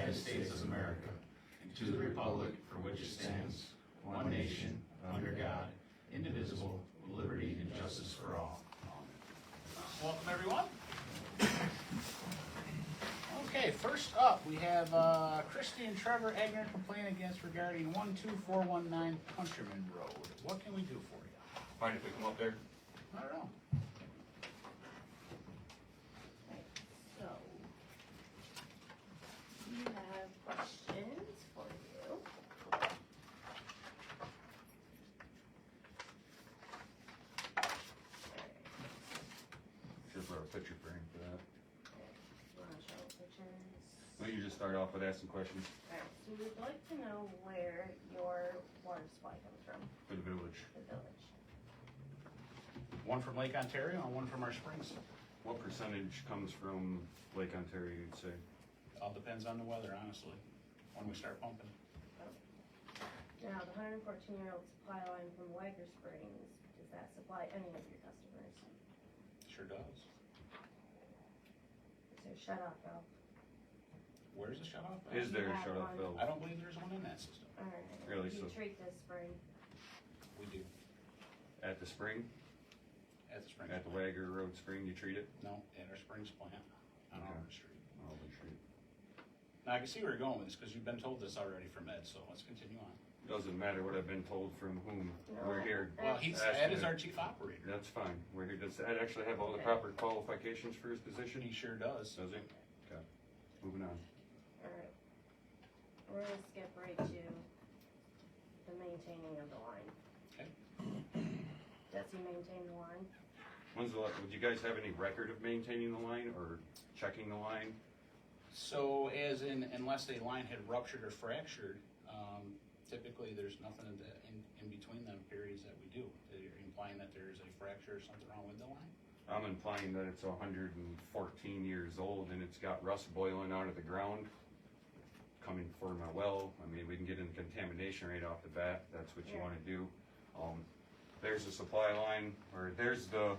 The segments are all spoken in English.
United States of America, and to the republic for which it stands, one nation, under God, indivisible, with liberty and justice for all. Welcome, everyone. Okay, first up, we have Christy and Trevor Egner complaint against regarding 12419 Countryman Road. What can we do for you? Mind if we come up there? I don't know. So, we have questions for you. Should throw a picture frame for that. You wanna show pictures? Well, you just start off with asking questions Alright, so we'd like to know where your water supply comes from, for the village. the village. One from Lake Ontario and one from our springs. What percentage comes from Lake Ontario, you'd say? All depends on the weather, honestly, when we start pumping. Now, the 114-year-old supply line from Wagger Springs, does that supply any of your customers? Sure does. Is there a shut-off valve? Where's the shut-off? Is there a have shut-off one. valve? I don't believe there's one in that system. Alright, Really, you so- treat this spring, We do, At the spring? at the springs. At the Wagger Road Spring, you treat it? No, at our springs plant on Okay. Auburn Street. Oh, we treat. Now, I can see where you're going with this, because you've been told this already from Ed, so let's continue on. Doesn't matter what I've been told from whom. No. We're here. Well, he's, Ask Ed is me. our chief operator. That's fine. We're here. Does Ed actually have all the Okay. proper qualifications for his position? He sure does. Does he? Okay. Moving on. alright. We're gonna skip right to the maintaining of the line. Okay. Does he maintain the line? When's the, would you guys have any record of maintaining the line or checking the line? So as in, unless a line had ruptured or fractured, typically there's nothing in between them periods that we do. You're implying that there's a fracture or something wrong with the line? I'm implying that it's 114 years old and it's got rust boiling out of the ground coming for my well. I mean, we can get into contamination right off the bat. That's what you Yeah. wanna do. There's the supply line, or there's the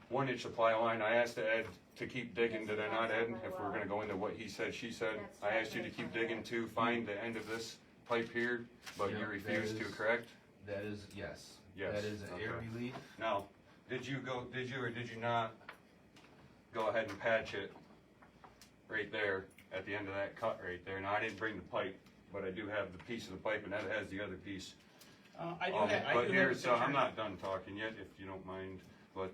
1-inch supply line. I asked Ed to keep digging, did I not, Ed? If we're gonna go into what he said, she said, I asked you to keep digging to find the end of this pipe here, but you Yep, refused to, that is- correct? That is, yes. Yes, That is an air okay. relief. Now, did you or did you not go ahead and patch it right there at the end of that cut right there? Now, I didn't bring the pipe, but I do have the piece of the pipe and that has the other piece. I do have, I But do here, have a so I'm picture. not done talking yet, if you don't mind, but,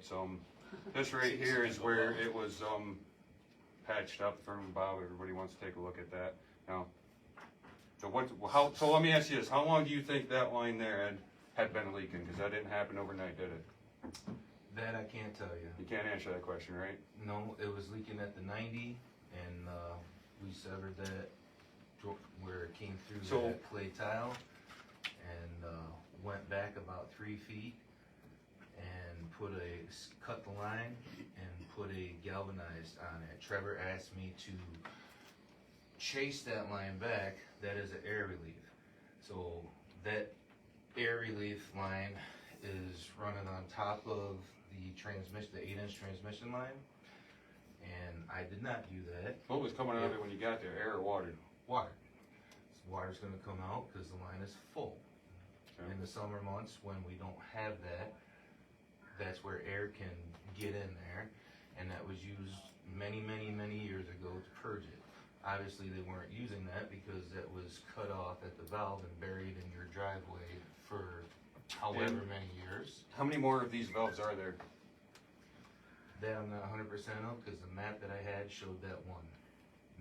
this right here is where it was, patched up from Bob. Everybody wants to take a look at that. Now, so so let me ask you this, how long do you think that line there had been leaking? Cause that didn't happen overnight, did it? That I can't tell you. You can't answer that question, right? No, it was leaking at the 90, and we severed that where it came through So- that clay tile, and went back about 3 feet, and cut the line, and put a galvanized on it. Trevor asked me to chase that line back. That is an air relief. So that air relief line is running on top of the transmission, the 8-inch transmission line, and I did not do that. What was coming out of it when you got there, air or water? Water. Water's gonna come out because the line is full. Okay. In the summer months, when we don't have that, that's where air can get in there, and that was used many, many, many years ago to purge it. Obviously, they weren't using that because that was cut off at the valve and buried in your driveway for however many years. How many more of these valves are there? That I'm not 100% of, because the map that I had showed that one.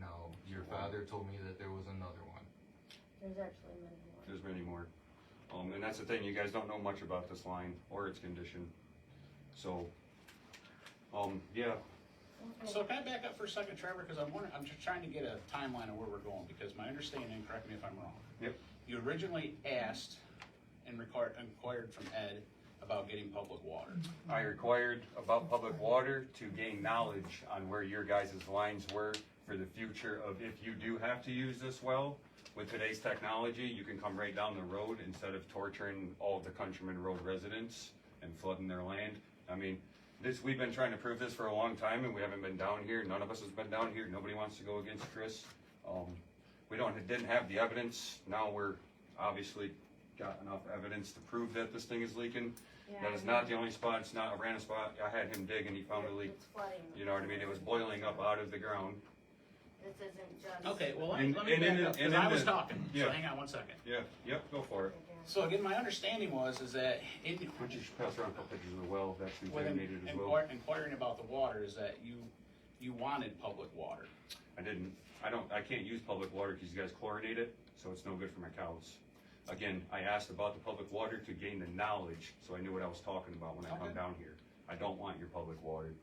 Now, your father told me that there was another one. There's actually many more. There's many more. And that's the thing, you guys don't know much about this line or its condition. So, yeah, Okay. So can I back up for a second, Trevor, because I'm just trying to get a timeline of where we're going, because my understanding, correct me if I'm wrong. Yep. You originally asked and inquired from Ed about getting public water. I required about public water to gain knowledge on where your guys' lines were for the future of if you do have to use this well. With today's technology, you can come right down the road instead of torturing all of the Countryman Road residents and flooding their land. I mean, we've been trying to prove this for a long time and we haven't been down here. None of us has been down here. Nobody wants to go against Chris. didn't have the evidence. Now we're obviously got enough evidence to prove that this thing is leaking. Yeah, That is not the only spot, it's not a random spot. I had him dig and he found a leak. It's flooding. You know what I mean? It was boiling up out of the ground. This isn't just. Okay, well, let And- me and in back up, the- because and I in was the- talking, so yeah. hang on one second. Yeah, yep, go for it. So again, my understanding is that Why don't you just pass around a couple pictures of the well that's when contaminated as well? inquiring about the water is that you wanted public water. I can't use public water because you guys chlorinate it, so it's no good for my cows. Again, I asked about the public water to gain the knowledge, so I knew what I was talking about when I come Okay. down here. I don't want your public water.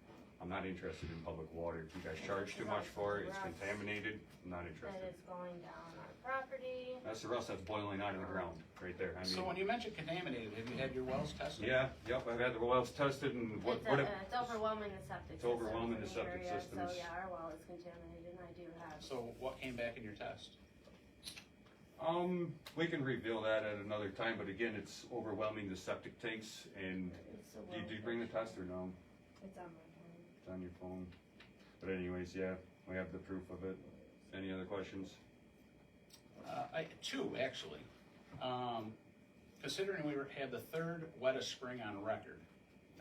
I'm not interested in public water. If you guys charge too much for it, it's contaminated, I'm not That interested. is going down our property. That's the rust that's boiling out of the ground, right there. I So when mean, you mentioned contaminated, have you had your wells tested? yeah, yep, I've had the wells tested and It's overwhelming the septic It's systems overwhelming in the septic area, systems. So yeah, our well is contaminated and I do have. So what came back in your test? We can reveal that at another time, but again, it's overwhelming the septic tanks and It's a did you well bring the picture. test or no? It's on my phone. It's on your phone. But anyways, yeah, we have the proof of it. Any other questions? Two, actually. Considering had the third wettest spring on record,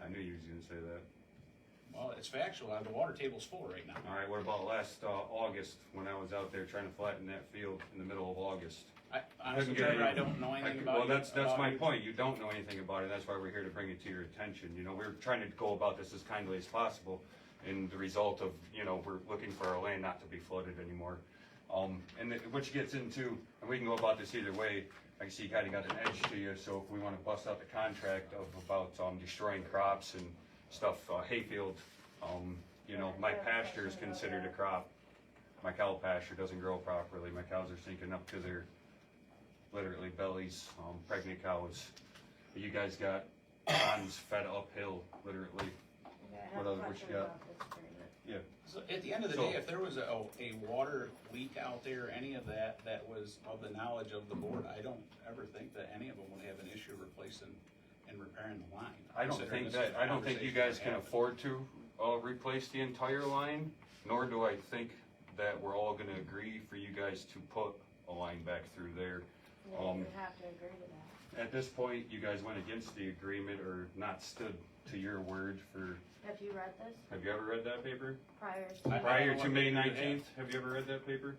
I knew you was gonna say that. well, it's factual, the water table's full right now. Alright, what about last, August, when I was out there trying to flatten that field in the middle of August? Honestly, Couldn't get Trevor, I any- don't know anything about Well, you- that's about my you. point, you don't know anything about it, that's why we're here to bring it to your attention, you know, we're trying to go about this as kindly as possible, and the result of, you know, we're looking for our land not to be flooded anymore. Which gets into, and we can go about this either way, I see you kinda got an edge to you, so if we wanna bust out the contract about, destroying crops and stuff, hayfield, you know, my pasture is considered a crop. My cow pasture doesn't grow properly, my cows are sinking up to their literally bellies, pregnant cows. You guys got ponds fed uphill, literally. Okay, I What have a other- what you question got? about this agreement. So at the end of the So- day, if there was a water leak out there, any of that was of the knowledge of the board, I don't ever think that any of them would have an issue replacing and repairing the line. I don't considering think this is that, a I don't think you conversation guys we're can having. afford to, replace the entire line, nor do I think that we're all gonna agree for you guys to put a line back through there. Yeah, you would have to agree to that. At this point, you guys went against the agreement or not stood to your word for, Have you read this have you ever read that paper? prior I- to? don't Prior know to what May paper you have. 19th, have you ever read that paper?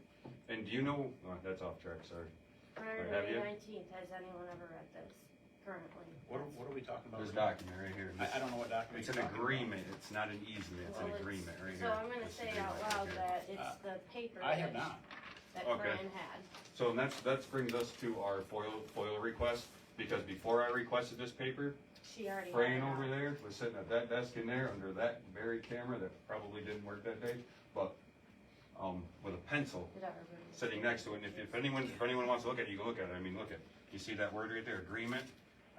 And do you know, oh, that's off track, sorry. Prior to have May you? 19th, has anyone ever read this currently? What are we talking about? There's a right document right here. now? I don't know what document It's you're an talking about. agreement, it's not an easement, it's an Well, agreement right here. So I'm gonna This say agreement out right loud here. that it's the paper I have that, not. that Okay. Fran had. So and that brings us to our FOIL request, because before I requested this paper, She already had Fran it over out. there was sitting at that desk in there, under that very camera that probably didn't work that day, but, with a pencil Did everybody? sitting next to it, and if anyone wants to look at it, you can look at it, I mean, look at, you see that word right there, agreement?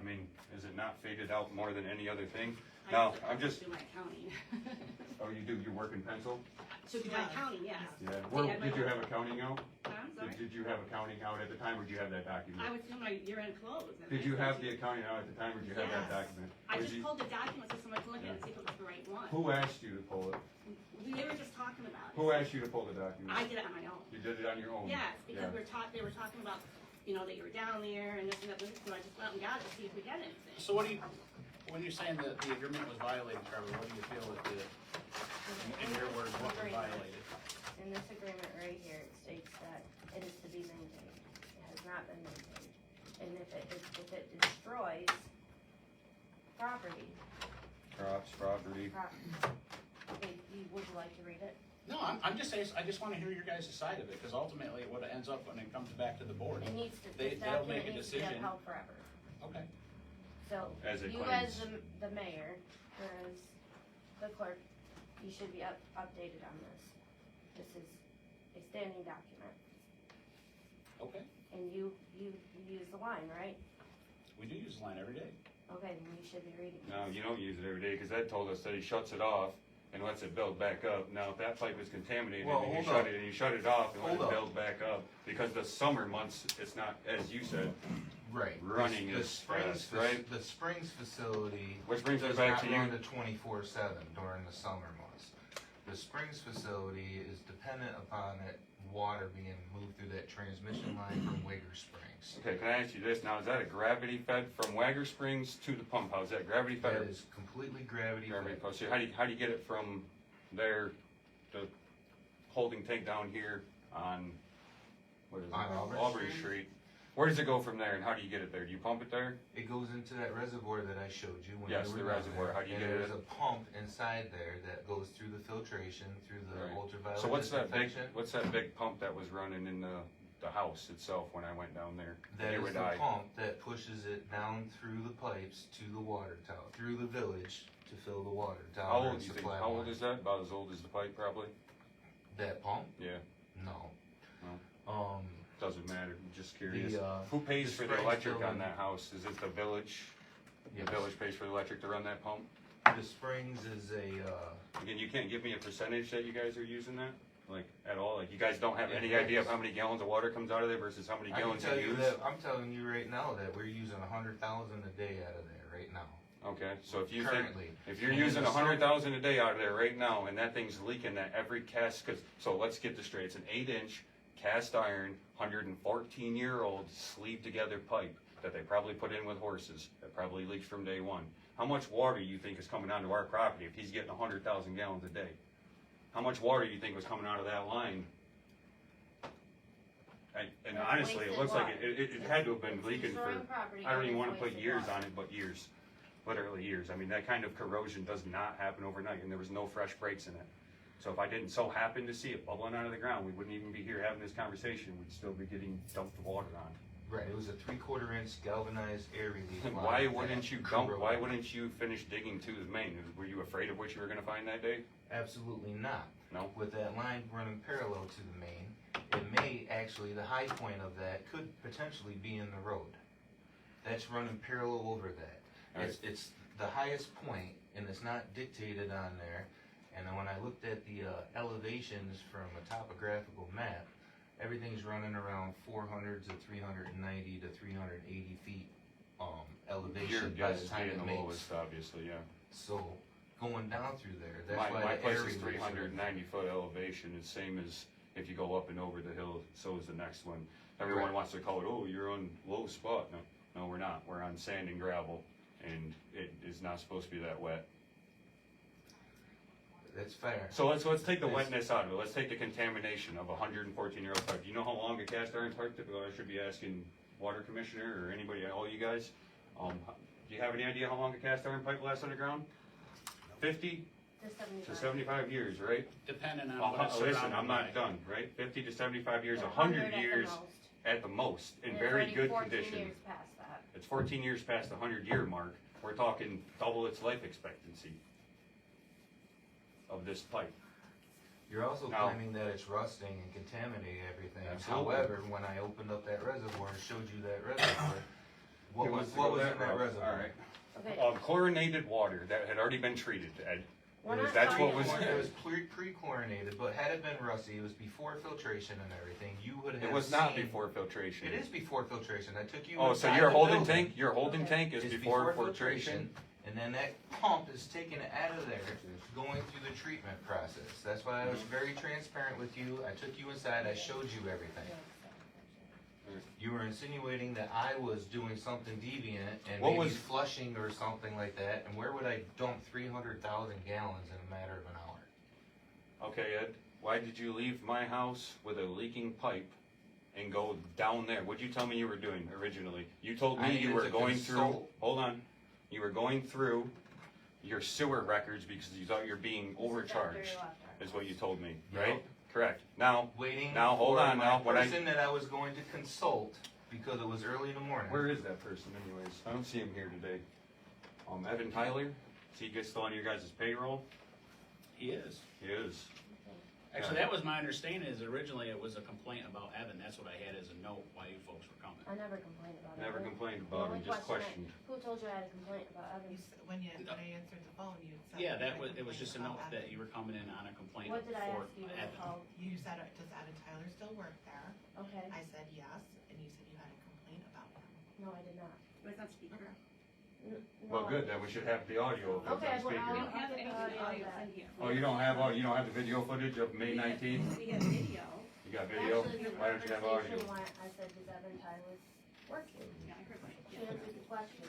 I mean, is it not faded out more than any other thing? Now, I'm just, Do my accounting. oh, you work in pencil? So do my accounting, yes. Yeah, did you have accounting out? I'm sorry. Did you have accounting out at the time, or did you have that document? I was doing my year-end close. and Did I you said have to- the accounting out at the time, or did you have that Yes. document? I Or just did you- pulled the document so someone could look at it and see if it was the right one. Who asked you to pull it? We were just talking about it. Who asked you to pull the document? I did it on my own. You did it on your own? Yes, because Yeah. they were talking about, you know, that you were down there and this and that, so I just went and got it to see if we had anything. So when you're saying that the agreement was violated, Trevor, what do you feel that in your words, what was violated? In this agreement right here, it states that it is to be maintained. It has not been maintained. And if it destroys property, Crops, property. okay, would you like to read it? No, I'm just saying, I just wanna hear your guys' side of it, cause ultimately what it ends up when it comes back to the board. It needs to, They- this they'll make document a needs to be decision. upheld forever. Okay. So, As it you claims. as the mayor, or as the clerk, you should be updated on this. This is a standing document, Okay, and you use the line, right? we do use the line every day. Okay, then you should be reading No, this. you don't use it every day, cause Ed told us that he shuts it off and lets it build back up. Now, if that pipe is contaminated Well, and you hold shut up. it, and you shut it off and let Hold it up. build back up, because the summer months, it's not, as you said, Right. Running The is Springs fast, right? The Springs facility Which brings me does back not to you. run to 24/7 during the summer months. The Springs facility is dependent upon it water being moved through that transmission line from Wager Springs. Okay, can I ask you this now, is that a gravity fed from Wagger Springs to the pump house, is that gravity fed? That or is completely gravity Gravity fed. fed, so how do you get it from there, the holding tank down here on, what is it? On Auburn Auburn Street? Street? Where does it go from there and how do you get it there? Do you pump it there? It goes into that reservoir that I showed you when Yes, you the were down reservoir. there. How do you and get it there's in? a pump inside there that goes through the filtration, through the Right. ultraviolet So what's that big, disinfection. pump that was running in the house itself when I went down there? That You is and the I. pump that pushes it down through the pipes to the water tower, through the village to fill the water tower. How old and do you think, supply how old water. is that? About as old as the pipe probably? That pump? Yeah, No. No. Doesn't matter, I'm just curious. The, Who pays the for the Springs electric on building- that house? Is it the village? Yes. The village pays for the electric to run that pump? The Springs is Again, you can't give me a percentage that you guys are using that? Like, at all? Like, you guys don't have It any idea of varies. how many gallons of water comes out of there versus how many I can gallons tell you you use? that, I'm telling you right now that we're using 100,000 a day out of there right now, Okay, so if you think, currently. if you're And in using the 100,000 a day out of there right now, and that thing's leaking at every cast, so let's get this straight, it's an 8-inch cast iron, 114-year-old sleeved together pipe that they probably put in with horses, that probably leaks from day one. How much water do you think is coming onto our property if he's getting 100,000 gallons a day? How much water do you think was coming out of that line? And That's honestly, it wasted looks like water. it had to have been It's leaking for, destroying property I don't and even it's wanna put wasted years water. on it, but years. Literally years. I mean, that kind of corrosion does not happen overnight, and there was no fresh breaks in it. So if I didn't so happen to see it bubbling out of the ground, we wouldn't even be here having this conversation. We'd still be getting dumped water on. Right, it was a 3/4 inch galvanized air relief line. Why wouldn't you dump, corroded. why wouldn't you finish digging to the main? Were you afraid of what you were gonna find that day? Absolutely not. No? With that line running parallel to the main, it may actually, the high point of that could potentially be in the road. That's running parallel over that. It's the highest point, and it's not dictated on there. And then when I looked at the elevations from a topographical map, everything's running around 400 to 390 to 380 feet Your elevation by guess the is time being it the makes. lowest, obviously, yeah. So going down through there, that's My why the place air is reliefs are- 390-foot elevation, it's same as if you go up and over the hill, so is the next one. Everyone Right. wants to call it, oh, you're on low spot. No, we're not. We're on sand and gravel, and it is not supposed to be that wet. That's fair. So let's take the Yes. wetness out of it. Let's take the contamination of a 114-year-old pipe. Do you know how long a cast iron pipe? I should be asking water commissioner or anybody, all you guys. Do you have any idea how long a cast iron pipe lasts underground? 50 To to 75. 75 years, right? Depending on what it's Listen, surrounded I'm not by. done, right? 50 to 75 years, 100 100 at the years most. at the most, in And it's very already good 14 condition. years past that. It's 14 years past the 100-year mark. We're talking double its life expectancy of this pipe. You're also Now- claiming that it's rusting and contaminating everything. Absolutely. However, when I opened up that reservoir and showed you that reservoir, what He was, wants to what go was that in that route. reservoir? All right. Okay, Chlorinated water that had already been treated, Ed. we're It was- not that's talking what was- about- It was pre-chlorinated, but had it been rusty, it was before filtration and everything, you would have It was not seen- before filtration. It is before filtration. I took you Oh, so inside your the holding building. tank, your holding Okay. tank is It's before filtration? And then that pump is taking it out of there, going through the treatment process. That's why I was very transparent with you. I took you inside, I showed you everything. You were insinuating that I was doing something deviant and What maybe was- flushing or something like that, and where would I dump 300,000 gallons in a matter of an hour? Okay, Ed, why did you leave my house with a leaking pipe and go down there? What'd you tell me you were doing originally? You told I me you needed were to going through, consult. hold on, you were going through your sewer records because you thought you're being overcharged, is what you told me, right? Yep. Correct. Now, Waiting Now, hold for on, my now, what I- person that I was going to consult because it was early in the morning. where is that person anyways? I don't see him here today. Evan Tyler, is he still on your guys' payroll? He is. He is. Actually, that was my understanding, is originally it was a complaint about Evan, that's what I had as a note why you folks were coming. I never complained about it. Never complained The about only him, just question questioned. Who told you I had a complaint about Evan? When I answered the phone, you said. Yeah, you that had was, it was just a complaint note about that Evan. you were coming in on a complaint What did I for ask you Evan. about? You said, does Adam Tyler still work there? Okay, I said yes, and you said you had a complaint about him. no, I did not. It was on speaker. Well, good, then we should have the audio of it on Okay, well, speaker. I'll get the audio of that. Oh, you don't have the video footage of May 19th? We have video. You got video? Actually, the Why don't you have audio? conversation went, I said, does Eventide was working? Yeah, I heard that. She Yeah. answered the question,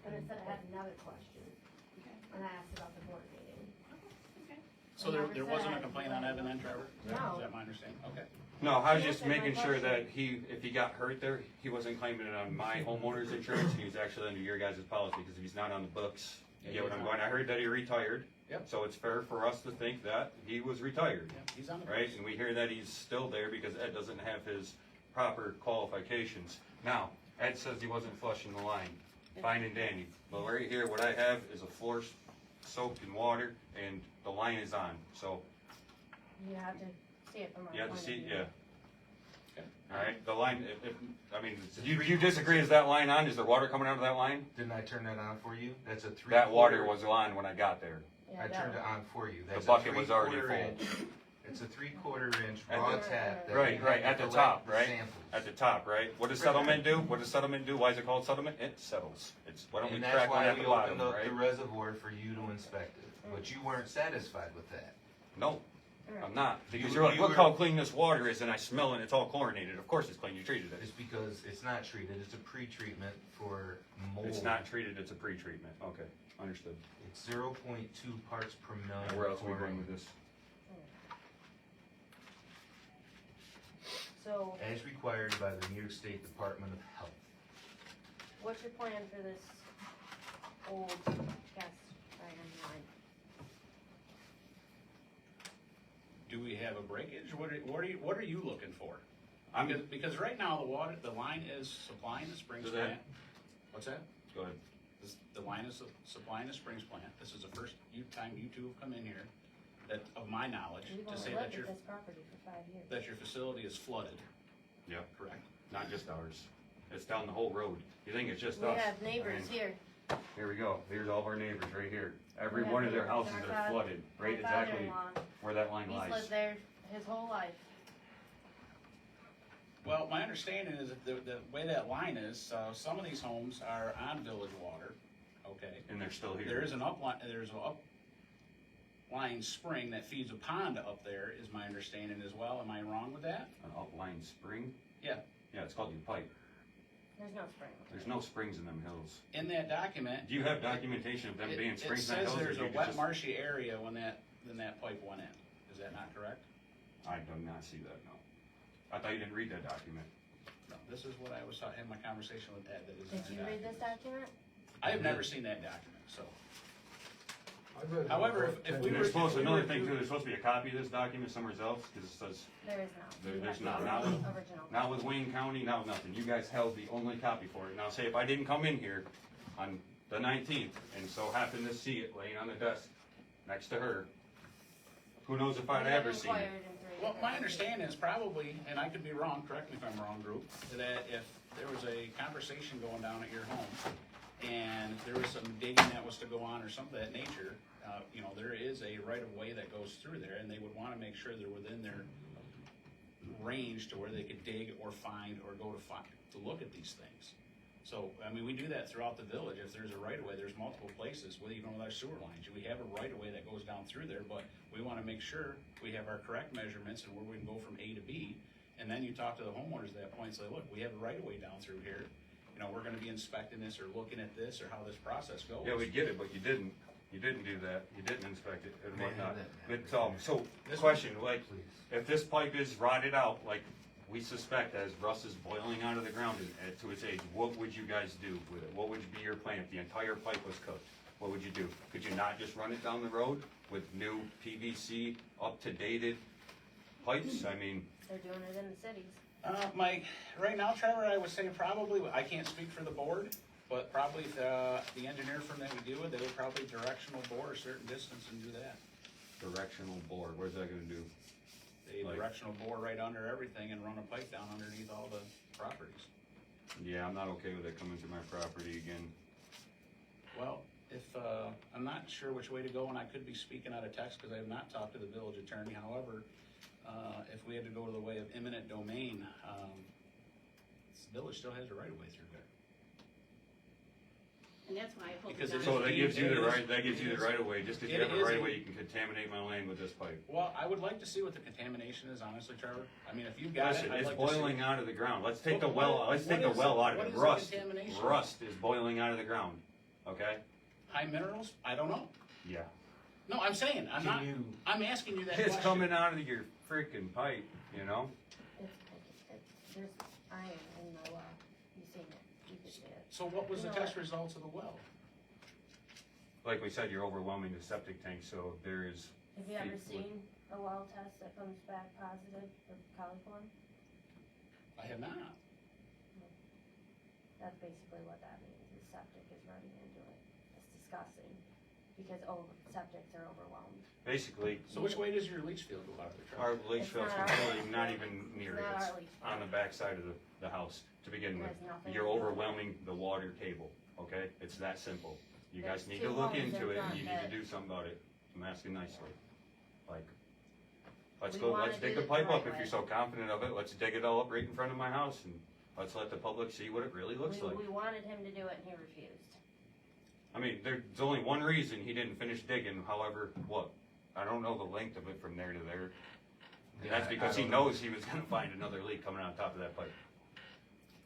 but it said I had another question, Okay. and I asked about the board meeting. Okay. So there wasn't a complaint on Evan then, Trevor? No. Is that my understanding? Okay. No, I was She just answered my making sure question. that if he got hurt there, he wasn't claiming it on my homeowner's insurance, he was actually under your guys' policy, because if he's not on the books, you get what I'm going, I heard that he retired. Yep. So it's fair for us to think that he was retired, Yeah, he's on the. right? And we hear that he's still there because Ed doesn't have his proper qualifications. Now, Ed says he wasn't flushing the line, fine and dandy, but right here, what I have is a floor soaked in water, and the line is on, so You have to see it from our you have to point of see, view. yeah. Okay. Alright, the line, I mean, you disagree, is that line on, is there water coming out of that line? Didn't I turn that on for you? That's a 3/4. That water was on when I got there. Yeah, I that turned it was- on for you. The That's bucket a was already 3/4 full. inch. It's a 3/4 inch At raw the- tap. that Right, you right, have at to the collect top, the right? samples. At the top, right? What does settlement do? What does settlement do? Why is it called settlement? It settles. It's, why don't we And crack that's one why at we the bottom, opened up right? the reservoir for you to inspect it. But you weren't satisfied with that. No, Alright. I'm not. Because You- you're like, you look were- how clean this water is, and I smell it, it's all chlorinated. Of course it's clean, you treated It's it. because it's not treated. It's a pre-treatment for mold. It's not treated, it's a pre-treatment. Okay, understood. It's 0.2 parts per million. Now, where else are we chlorine. going with this? So, As required by the New York State Department of Health. what's your plan for this old cast iron line? Do we have a breakage? What are you looking for? I'm, Because right now, the line is supplying the Springs Is that- plant. What's that? go ahead. The line is supplying the Springs plant. This is the first time you two have come in here, that, of my knowledge, We've to only say lived at this property for 5 years. that your facility is flooded, Yeah, correct? not just ours. It's down the whole road. You think it's just We us? have neighbors I mean, here. Here we go. Here's all of our neighbors right here. Every We have one of their neighbors. houses Our are fa- flooded, right My exactly father-in-law, where that line he's lies. lived there his whole life. Well, my understanding is that the way that line is, some of these homes are on village water, okay? And they're still here. There's an uplying spring that feeds a pond up there, is my understanding as well. Am I wrong with that? An outlying spring? Yeah. Yeah, it's called your pipe. There's no spring. There's no springs in them hills. In that document. Do you have documentation of them it- being springs in the It hills? says or there's you a could wet just- marshy area when that pipe went in. Is that not correct? I do not see that, no. I thought you didn't read that document. No, this is what I was having my conversation with Ed, that is in Did the you read this document. document? I have never seen that document, so. I've read it However, about if 10 we And were- there's supposed, if we another were thing to- too, there's supposed to be a copy of this document somewhere else, because it says, There is now. There- You there's have not. the Not with- original. not with Wayne County, not with nothing. You guys held the only copy for it. Now, say if I didn't come in here on the 19th, and so happened to see it laying on the desk next to her, who knows if I'd We ever have seen it. inquired in 3 Well, my different understanding is probably, and I could be wrong, correct me if I'm wrong, group, that if there was a conversation going down at your home, and there was some digging that was to go on or something of that nature, there is a right of way that goes through there, and they would wanna make sure they're within their range to where they could dig or find or go to look at these things. So, I mean, we do that throughout the village. If there's a right of way, there's multiple places, even with our sewer lines. We have a right of way that goes down through there, but we wanna make sure we have our correct measurements and where we can go from A to B. And then you talk to the homeowners at that point and say, look, we have a right of way down through here. We're gonna be inspecting this or looking at this or how this process goes. Yeah, we get it, but you didn't. You didn't do that. You didn't inspect it and May I whatnot. have that? But, so, This question, like, Please. if this pipe is rotted out, like we suspect as rust is boiling out of the ground to its age, what would you guys do with it? What would be your plan if the entire pipe was cooked? What would you do? Could you not just run it down the road with new PVC, up-to-dated pipes? I mean, They're doing it in the cities. Mike, right now, Trevor, I would say probably, I can't speak for the board, but probably the engineer firm that we deal with, they would probably directional bore a certain distance and do that. directional bore, where's that gonna do? They Like- directional bore right under everything and run a pipe down underneath all the properties. Yeah, I'm not okay with it coming through my property again. Well, I'm not sure which way to go, and I could be speaking out of text because I have not talked to the village attorney. However, if we had to go to the way of eminent domain, the village still has a right of way through there. And that's why I hope. Because it's it So not- that gives you It the is- right, that gives you the right of way, just because you It have a is right a- of way, you can contaminate my land with this pipe. Well, I would like to see what the contamination is, honestly, Trevor. I mean, if you've got Listen, it, I'd it's like to see. boiling out of the ground, let's take the What- well, what- let's take what the is well it? out of What it, is the rust, contamination? rust is boiling out of the ground, okay? High minerals? I don't know. Yeah. No, I'm saying, I'm not, Can you, I'm asking you that it's question. coming out of your freaking pipe, you know? There's iron in the well, you seen it, you could see it. So what was You the know test results of the well? Like we said, you're overwhelming the septic tank, so there is, Have you ever It would- seen a well test that comes back positive for coliform? I have not. That's basically what that means, is septic is running into it. It's disgusting, because septics are overwhelmed. basically, So which way does your leach field go out there, our Trevor? leach It's field's not completely ours. not even near It's it, not it's our leach on the field. back side of the house to begin It with. has nothing You're to do with it. overwhelming the water table, okay? It's that simple. You guys There's need to two look homes into in it, and front you need that- to do something about it. I'm asking nicely. Like, let's We go, wanna let's dig do the it pipe the up right if you're way. so confident of it, let's dig it all up right in front of my house, and let's let the public see what it really looks like. We wanted him to do it and he refused. I mean, there's only one reason he didn't finish digging, however, what? I don't know the length of it from there to there. And that's Yeah, because I he don't know. knows he was gonna find another leak coming on top of that pipe.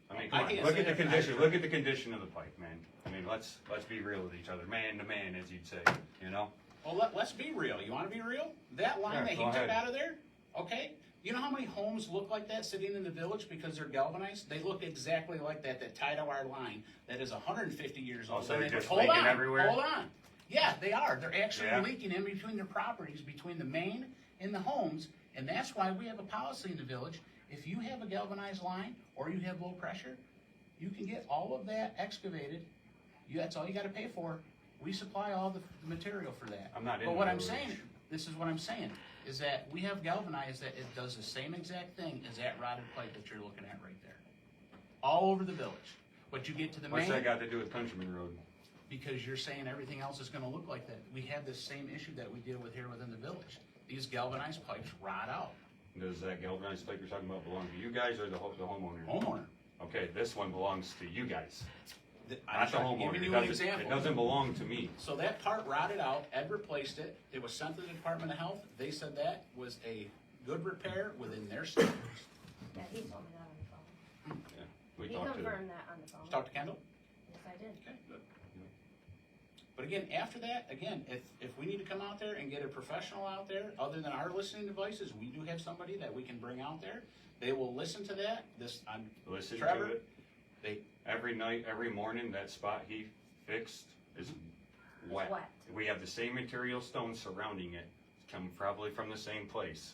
I mean, I come on, can't look say at the that for condition, sure. look at the condition of the pipe, man. I mean, let's be real with each other, man to man, as you'd say, you know? Well, let's be real. You wanna be real? That line Yeah, that he go took ahead. out of there, okay? You know how many homes look like that sitting in the village because they're galvanized? They look exactly like that tied to our line that is 150 years Oh, old. so And they're it- just hold leaking on, everywhere? Hold on. Yeah, they are. They're actually Yeah. leaking in between their properties, between the main and the homes, and that's why we have a policy in the village. If you have a galvanized line or you have low pressure, you can get all of that excavated. That's all you gotta pay for. We supply all the material for that. I'm not in But what the I'm village. saying, this is what I'm saying, is that we have galvanized that it does the same exact thing as that rotted pipe that you're looking at right there. All over the village. But you get to the What's that main, got to do with Countryman Road? because you're saying everything else is gonna look like that. We have the same issue that we deal with here within the village. These galvanized pipes rot out. Does that galvanized pipe you're talking about belong to you guys or the homeowner? Homeowner. Okay, this one belongs to you guys, I'm not the giving homeowner. you It an doesn't, it example. doesn't belong to me. So that part rotted out, Ed replaced it, it was sent to the Department of Health, they said that was a good repair within their standards. Yeah, he told me that on the phone. We He talked to, confirmed that on the phone. Talk to Kendall? Yes, I did. Okay, good. But again, after that, again, if we need to come out there and get a professional out there, other than our listening devices, we do have somebody that we can bring out there. They will listen to that, listen Trevor, to it. they, Every night, every morning, that spot he fixed is wet. wet. We have the same material stones surrounding it, come probably from the same place.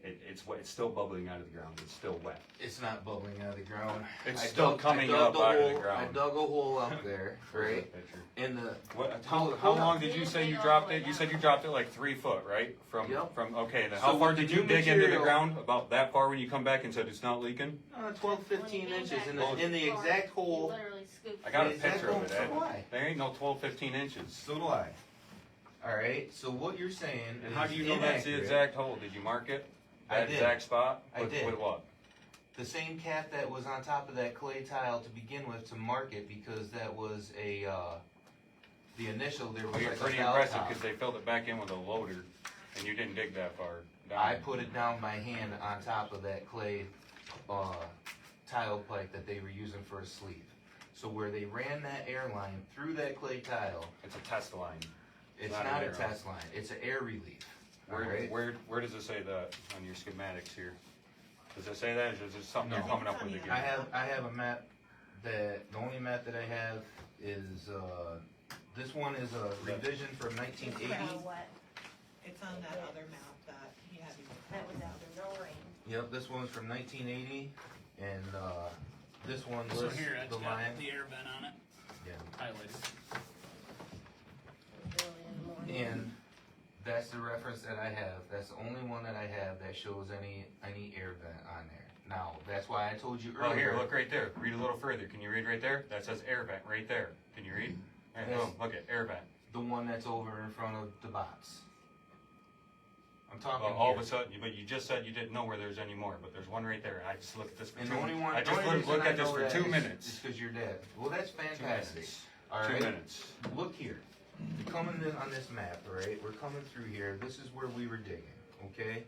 It's wet, it's still bubbling out of the ground, it's still wet. It's not bubbling out of the ground. It's I still dug- coming I dug up a out of the hole- ground. I dug a hole up there, right? Picture. In the, What, how long did you say you dropped it? You said you dropped it like 3 foot, right? Yep. Okay, then So how far with the did you new dig into the material- ground? About that far when you come back and said it's not leaking? 12, 15 When you inches came in back the, in the before, exact you hole. Literally scooped. I got a The exact picture of hole, it, so Ed. do I. There ain't no 12, 15 inches. So do I. Alright, so what you're saying And is how do you know that's the inaccurate. exact hole? Did you mark it? I That did. exact spot? I With- did. With what? The same cap that was on top of that clay tile to begin with to mark it because that was the initial, there was Well, you're like a pretty valve impressive top. because they filled it back in with a loader and you didn't dig that far down. I put it down by hand on top of that clay, tile pipe that they were using for a sleeve. So where they ran that air line through that clay tile, It's a test line. it's Not not an a air test line, it's an air relief. Where, Alright? where does it say that on your schematics here? Does it say that, or is it something you're No. coming up with again? I have a map that, the only map that I have is, this one is a revision from nineteen It's eighty. kinda wet. It's on that other map that he had you. That was after no rain. Yep, this one's from 1980, and this one so lists here, it's the got line. the air vent on it, Yeah. highlighted. It was early in the morning. And that's the reference that I have. That's the only one that I have that shows any air vent on there. Now, that's why I told you Oh, earlier. here, look right there. Read a little further. Can you read right there? That says air vent right there. Can you read? Right, Yes. boom, look at air vent. The one that's over in front of the box. I'm talking Well, all of here. a sudden, but you just said you didn't know where there's any more, but there's one right there, and I just looked at this for And 2 the only minutes. one, I the just only reason looked I at this know for that 2 is minutes. because you're dead. Well, that's 2 fantastic. minutes. All 2 right. minutes. Look here. You're coming in on this map, all right? We're coming through here. This is where we were digging, okay?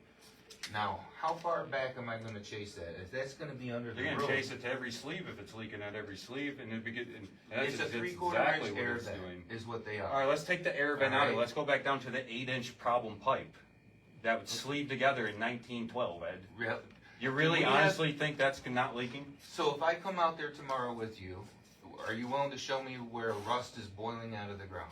Now, how far back am I gonna chase that? If that's gonna be under the You're road. gonna chase it to every sleeve if it's leaking at every sleeve, and it'd be good, and that's It's a exactly 3/4 what inch air it's vent, doing. is what they All are. right, let's take the air vent out, Alright. and let's go back down to the 8-inch problem pipe that would sleeve together in 1912, Ed. Yep. You really we have- honestly think that's not leaking? So if I come out there tomorrow with you, are you willing to show me where rust is boiling out of the ground?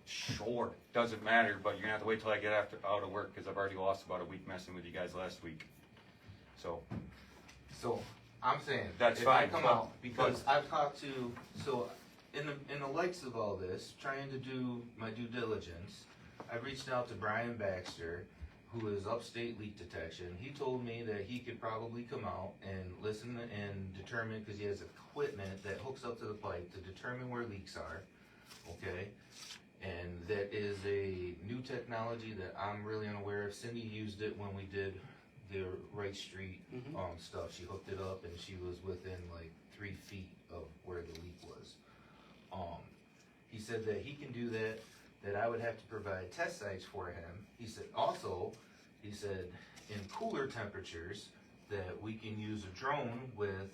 Sure, doesn't matter, but you're gonna have to wait till I get out of work, because I've already lost about a week messing with you guys last week. So, So, I'm saying, That's if I fine, come but- out, because I've talked to, so, in the lights of all this, trying to do my due diligence, I reached out to Brian Baxter, who is Upstate Leak Detection. He told me that he could probably come out and listen and determine, because he has equipment that hooks up to the pipe to determine where leaks are, okay? And that is a new technology that I'm really unaware of. Cindy used it when we did the Wright Street Mhm. stuff. She hooked it up and she was within like 3 feet of where the leak was. He said that he can do that, that I would have to provide test sites for him. He said in cooler temperatures that we can use a drone with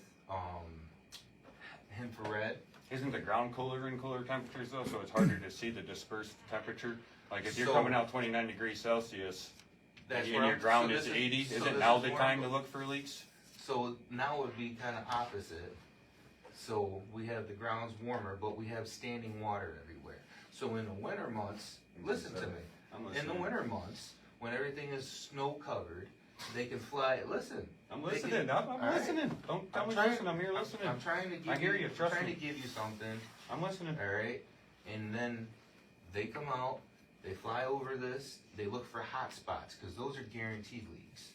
infrared. isn't the ground cooler in cooler temperatures though, so it's harder to see the dispersed temperature? Like if you're So- coming out 29 degrees Celsius, That's and where your I'm- ground so is this 80, so is this it now is the where time I'm to go- look for leaks? So now it would be kind of opposite. So we have the grounds warmer, but we have standing water everywhere. So in the winter months, listen to me. I'm In the listening. winter months, when everything is snow covered, they can fly. Listen. I'm they listening, can- I'm all right? listening. Don't tell I'm me trying- listen, I'm here I'm listening. trying to give I hear you, trust trying me. to give you something. I'm listening. All right, and then they come out, they fly over this, they look for hot spots because those are guaranteed leaks.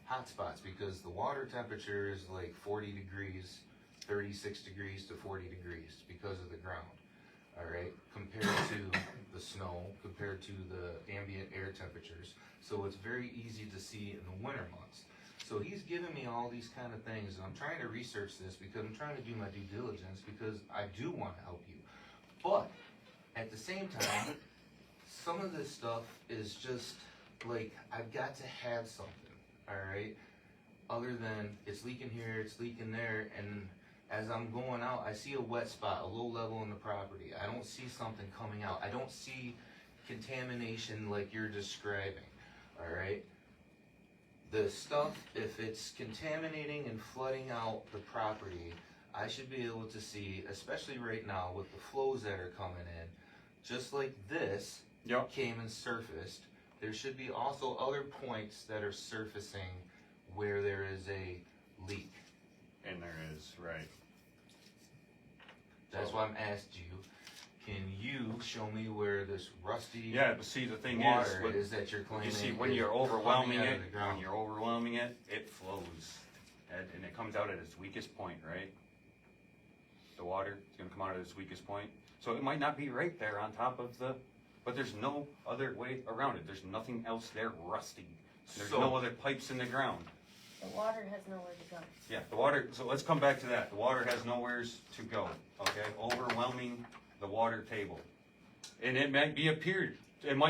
Hot spots because the water temperature is like 40 degrees, 36 degrees to 40 degrees because of the ground. All right, compared to the snow, compared to the ambient air temperatures. So it's very easy to see in the winter months. So he's giving me all these kind of things, and I'm trying to research this because I'm trying to do my due diligence because I do want to help you. But at the same time, some of this stuff is just like I've got to have something, all right? Other than it's leaking here, it's leaking there, and as I'm going out, I see a wet spot, a low level in the property. I don't see something coming out. I don't see contamination like you're describing, all right? The stuff, if it's contaminating and flooding out the property, I should be able to see, especially right now with the flows that are coming in, just like this Yep. came and surfaced, there should be also other points that are surfacing where there is a leak. And there is, right. That's why I'm asked you, can you show me where this rusty Yeah, but see, the thing is, water what- is that you're claiming? you see, when is you're overwhelming coming out it, of the ground? when you're overwhelming it, it flows. And it comes out at its weakest point, right? The water is gonna come out at its weakest point. So it might not be right there on top of the, but there's no other way around it. There's nothing else there rusting. There's So- no other pipes in the ground. The water has nowhere to go. Yeah, the water, so let's come back to that. The water has nowheres to go, okay? Overwhelming the water table. And it might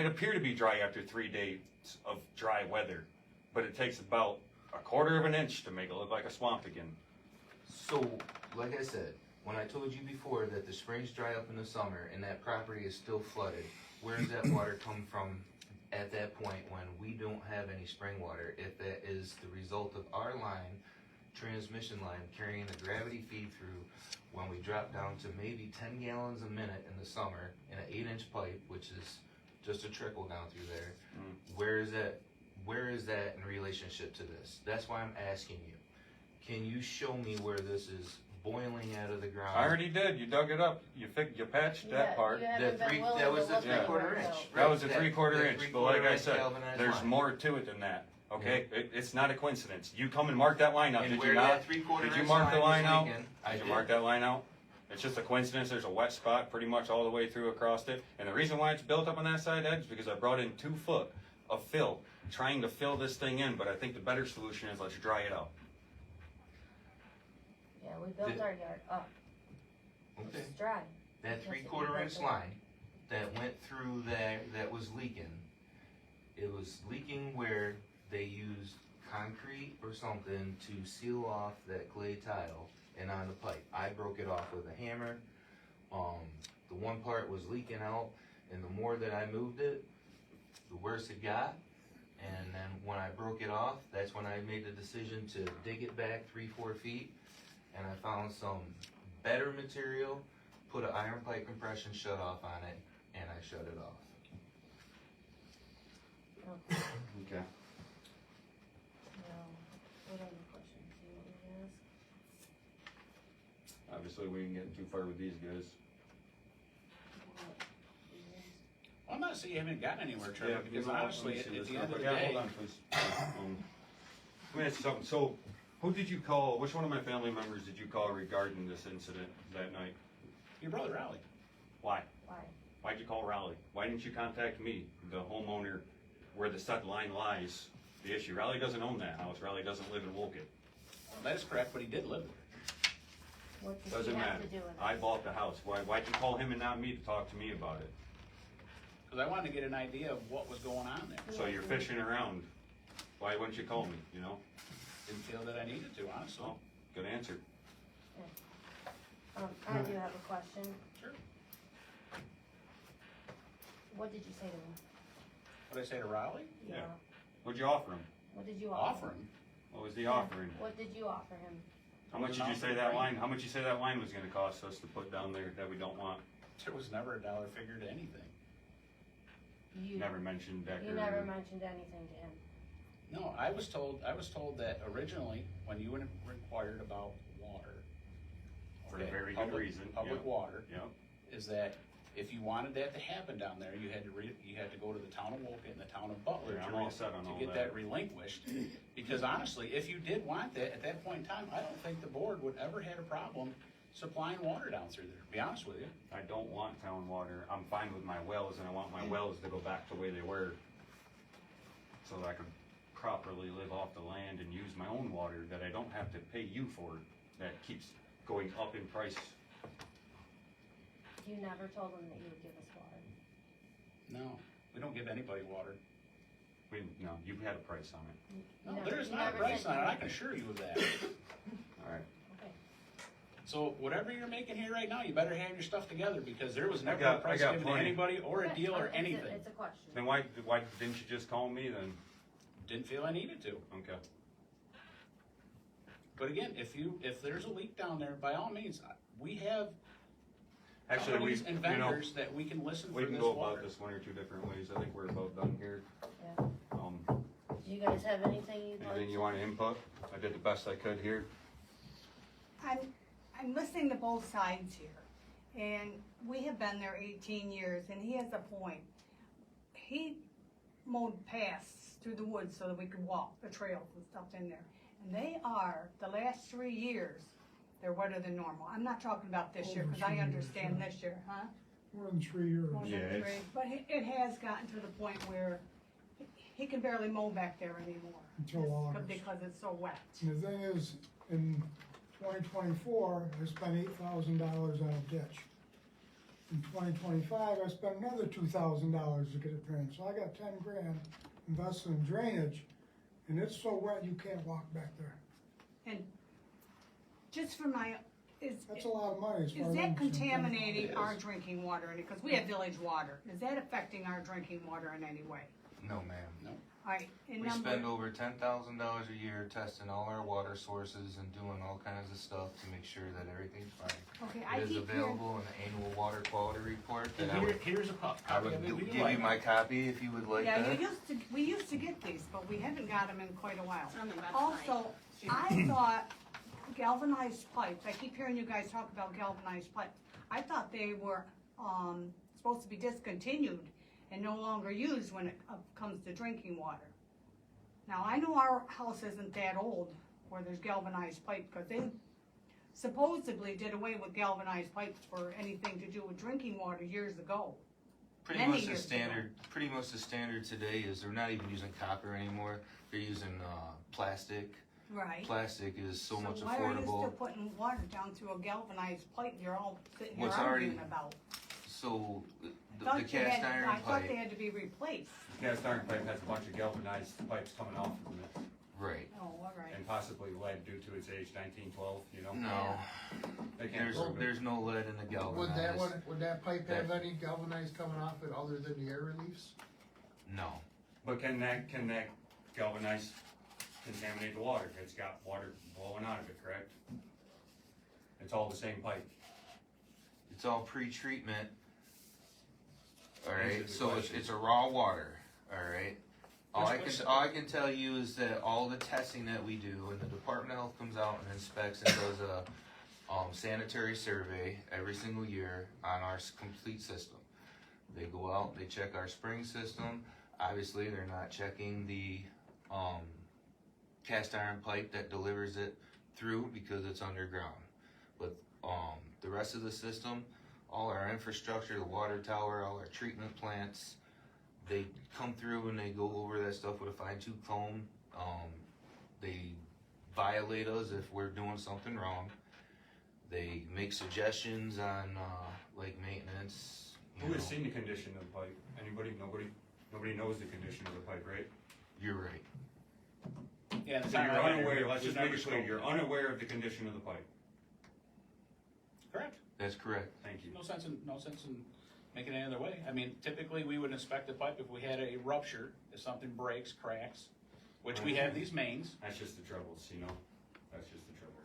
appear to be dry after 3 days of dry weather, but it takes about a quarter of an inch to make it look like a swamp again. So, like I said, when I told you before that the springs dry up in the summer and that property is still flooded, where does that water come from at that point when we don't have any spring water? If that is the result of our line, transmission line, carrying the gravity feed through, when we drop down to maybe 10 gallons a minute in the summer in an 8-inch pipe, which is just a trickle down through there, where is that in relationship to this? That's why I'm asking you. Can you show me where this is boiling out of the ground? I already did, you dug it up, you patched that part. You haven't That been willing that to was the look 3/4 anywhere inch. else. That was a Right, 3/4 that inch, but 3/4 like I inch said, galvanized there's line. more to it than that, okay? It's not a coincidence. You come and mark that line out, And did where you not? that 3/4 Did you inch mark the line line is out? leaking, I Did you did. mark that line out? It's just a coincidence, there's a wet spot pretty much all the way through across it. And the reason why it's built up on that side, Ed, is because I brought in 2 foot a fill, trying to fill this thing in, but I think the better solution is let's dry it out. Yeah, we built The- our yard up, Okay. it's dry. That 3/4 inch line that went through there that was leaking, it was leaking where they used concrete or something to seal off that clay tile and on the pipe. I broke it off with a hammer. The one part was leaking out, and the more that I moved it, the worse it got. And then when I broke it off, that's when I made the decision to dig it back 3-4 feet, and I found some better material, put an iron pipe compression shut off on it, and I shut it off. Okay. No, what other questions do you want me to ask? Obviously, we ain't getting too far with these guys. Well, I'm not saying you haven't gotten anywhere, Trevor, because honestly, at the end of the Yeah, day, hold on, please. Let me ask you something. So, who did you call, which one of my family members did you call regarding this incident that night? your brother Raleigh. Why? Why? Why'd you call Raleigh? Why didn't you contact me, the homeowner, where the set line lies, the issue? Raleigh doesn't own that house. Raleigh doesn't live in Woken. That is correct, but he did live there. What does Doesn't he have matter. to do with it? I bought the house. Why'd you call him and not me to talk to me about it? Because I wanted to get an idea of what was going on there. So you're fishing around. Why wouldn't you call me, you know? Didn't feel that I needed to, honestly. So, good answer. I do have a question. Sure. What did you say to him? What did I say to Raleigh? Yeah. What'd you offer him? What did you offer? Offering. What was the offering? What did you offer him? How much did you say that line, how much you say that line was gonna cost us to put down there that we don't want? There was never a dollar figure to anything. You Never mentioned Decker. You never mentioned anything to him. No, I was told that originally, when you inquired about water. For a okay, very good public- reason, Public yeah. water, Yep. is that if you wanted that to happen down there, you had to go to the town of Woken and the town of Butler Yeah, I'm to all set on all get that. that relinquished. Because honestly, if you did want that, at that point in time, I don't think the board would ever had a problem supplying water down through there, to be honest with you. I don't want town water. I'm fine with my wells, and I want my wells to go back the way they were. So that I can properly live off the land and use my own water that I don't have to pay you for, that keeps going up in price. You never told him that you would give us water. No, we don't give anybody water. No, you had a price on it. No, never- there is you not a never price said on it, you I would. can assure you of that. All right. Okay. So whatever you're making here right now, you better have your stuff together, because there was never got- a price I got given to plenty. anybody or a Okay, deal or it's a- anything. It's a question. Then why didn't you just call me then? Didn't feel I needed to. Okay. But again, if there's a leak down there, by all means, we have Actually, we, companies and you know, vendors that we can listen we for can this go water. about this one or two different ways. I think we're about done here. Yeah. Do you guys have anything you'd like? Anything you want to input? I did the best I could here. I'm listening to both sides here, and we have been there 18 years, and he has a point. He mowed paths through the woods so that we could walk, the trails and stuff in there. And they are, the last 3 years, they're wetter than normal. I'm not talking about this year, because I understand this year, huh? More than 3 years. More than Yeah, it's- 3. But it has gotten to the point where he can barely mow back there anymore. Until just August. Because it's so wet. And the thing is, in 2024, I spent $8,000 on a ditch. In 2025, I spent another $2,000 to get it drained, so I got 10 grand invested in drainage, and it's so wet you can't walk back there. And just for my, That's a lot of money as far is as that I'm concerned. contaminating our drinking water? Because we have village water. Is that affecting our drinking water in any way? No, ma'am. All right, and We number, spend over $10,000 a year testing all our water sources and doing all kinds of stuff to make sure that everything's fine. okay, I It is keep hearing, available in the annual water quality report And that I would, here's a copy. I would give you my copy if you would like yeah, that. we used to get these, but we haven't got them in quite a while. It's on the website. Also, I thought galvanized pipes, I keep hearing you guys talk about galvanized pipes. I thought they were, supposed to be discontinued and no longer used when it comes to drinking water. Now, I know our house isn't that old where there's galvanized pipe, because they supposedly did away with galvanized pipes for anything to do with drinking water years ago. Pretty Many much the years ago. standard, pretty much the standard today is they're not even using copper anymore. They're using plastic. Right. Plastic is so much why are you still affordable. putting water down through a galvanized pipe you're all sitting here What's already- arguing about? So the Thought you cast had- iron I thought they pipe, had to be replaced. Cast iron pipe has a bunch of galvanized pipes coming off from it, right? Oh, all right. and possibly lead due to its age, 1912, you know? No, They can't prove it. there's no lead in the Would that galvanized. one, would that pipe have any galvanized coming off it other than the air reliefs? No, But can that galvanized contaminate the water? It's got water blowing out of it, correct? It's all the same pipe. it's all pre-treatment. All Answer right, the so question. it's a raw water. All right. Which- All I can tell you is that all the testing that we do, and the Department of Health comes out and inspects and does a sanitary survey every single year on our complete system. They go out, they check our spring system. Obviously, they're not checking the cast iron pipe that delivers it through because it's underground. But the rest of the system, all our infrastructure, the water tower, all our treatment plants, they come through and they go over that stuff with a fine-tooth comb. They violate us if we're doing something wrong. They make suggestions on like maintenance. you Who has know. seen the condition of the pipe? Anybody? Nobody knows the condition of the pipe, right? You're right. Yeah, So you're unaware, let's we've just make never it clear, scoped you're it. unaware of the condition of the pipe. Correct. That's correct. Thank you. No sense in making it any other way. I mean, typically, we would inspect the pipe if we had a rupture, if something breaks, cracks, which we have these mains. That's just the troubles, you know? That's just the troubles.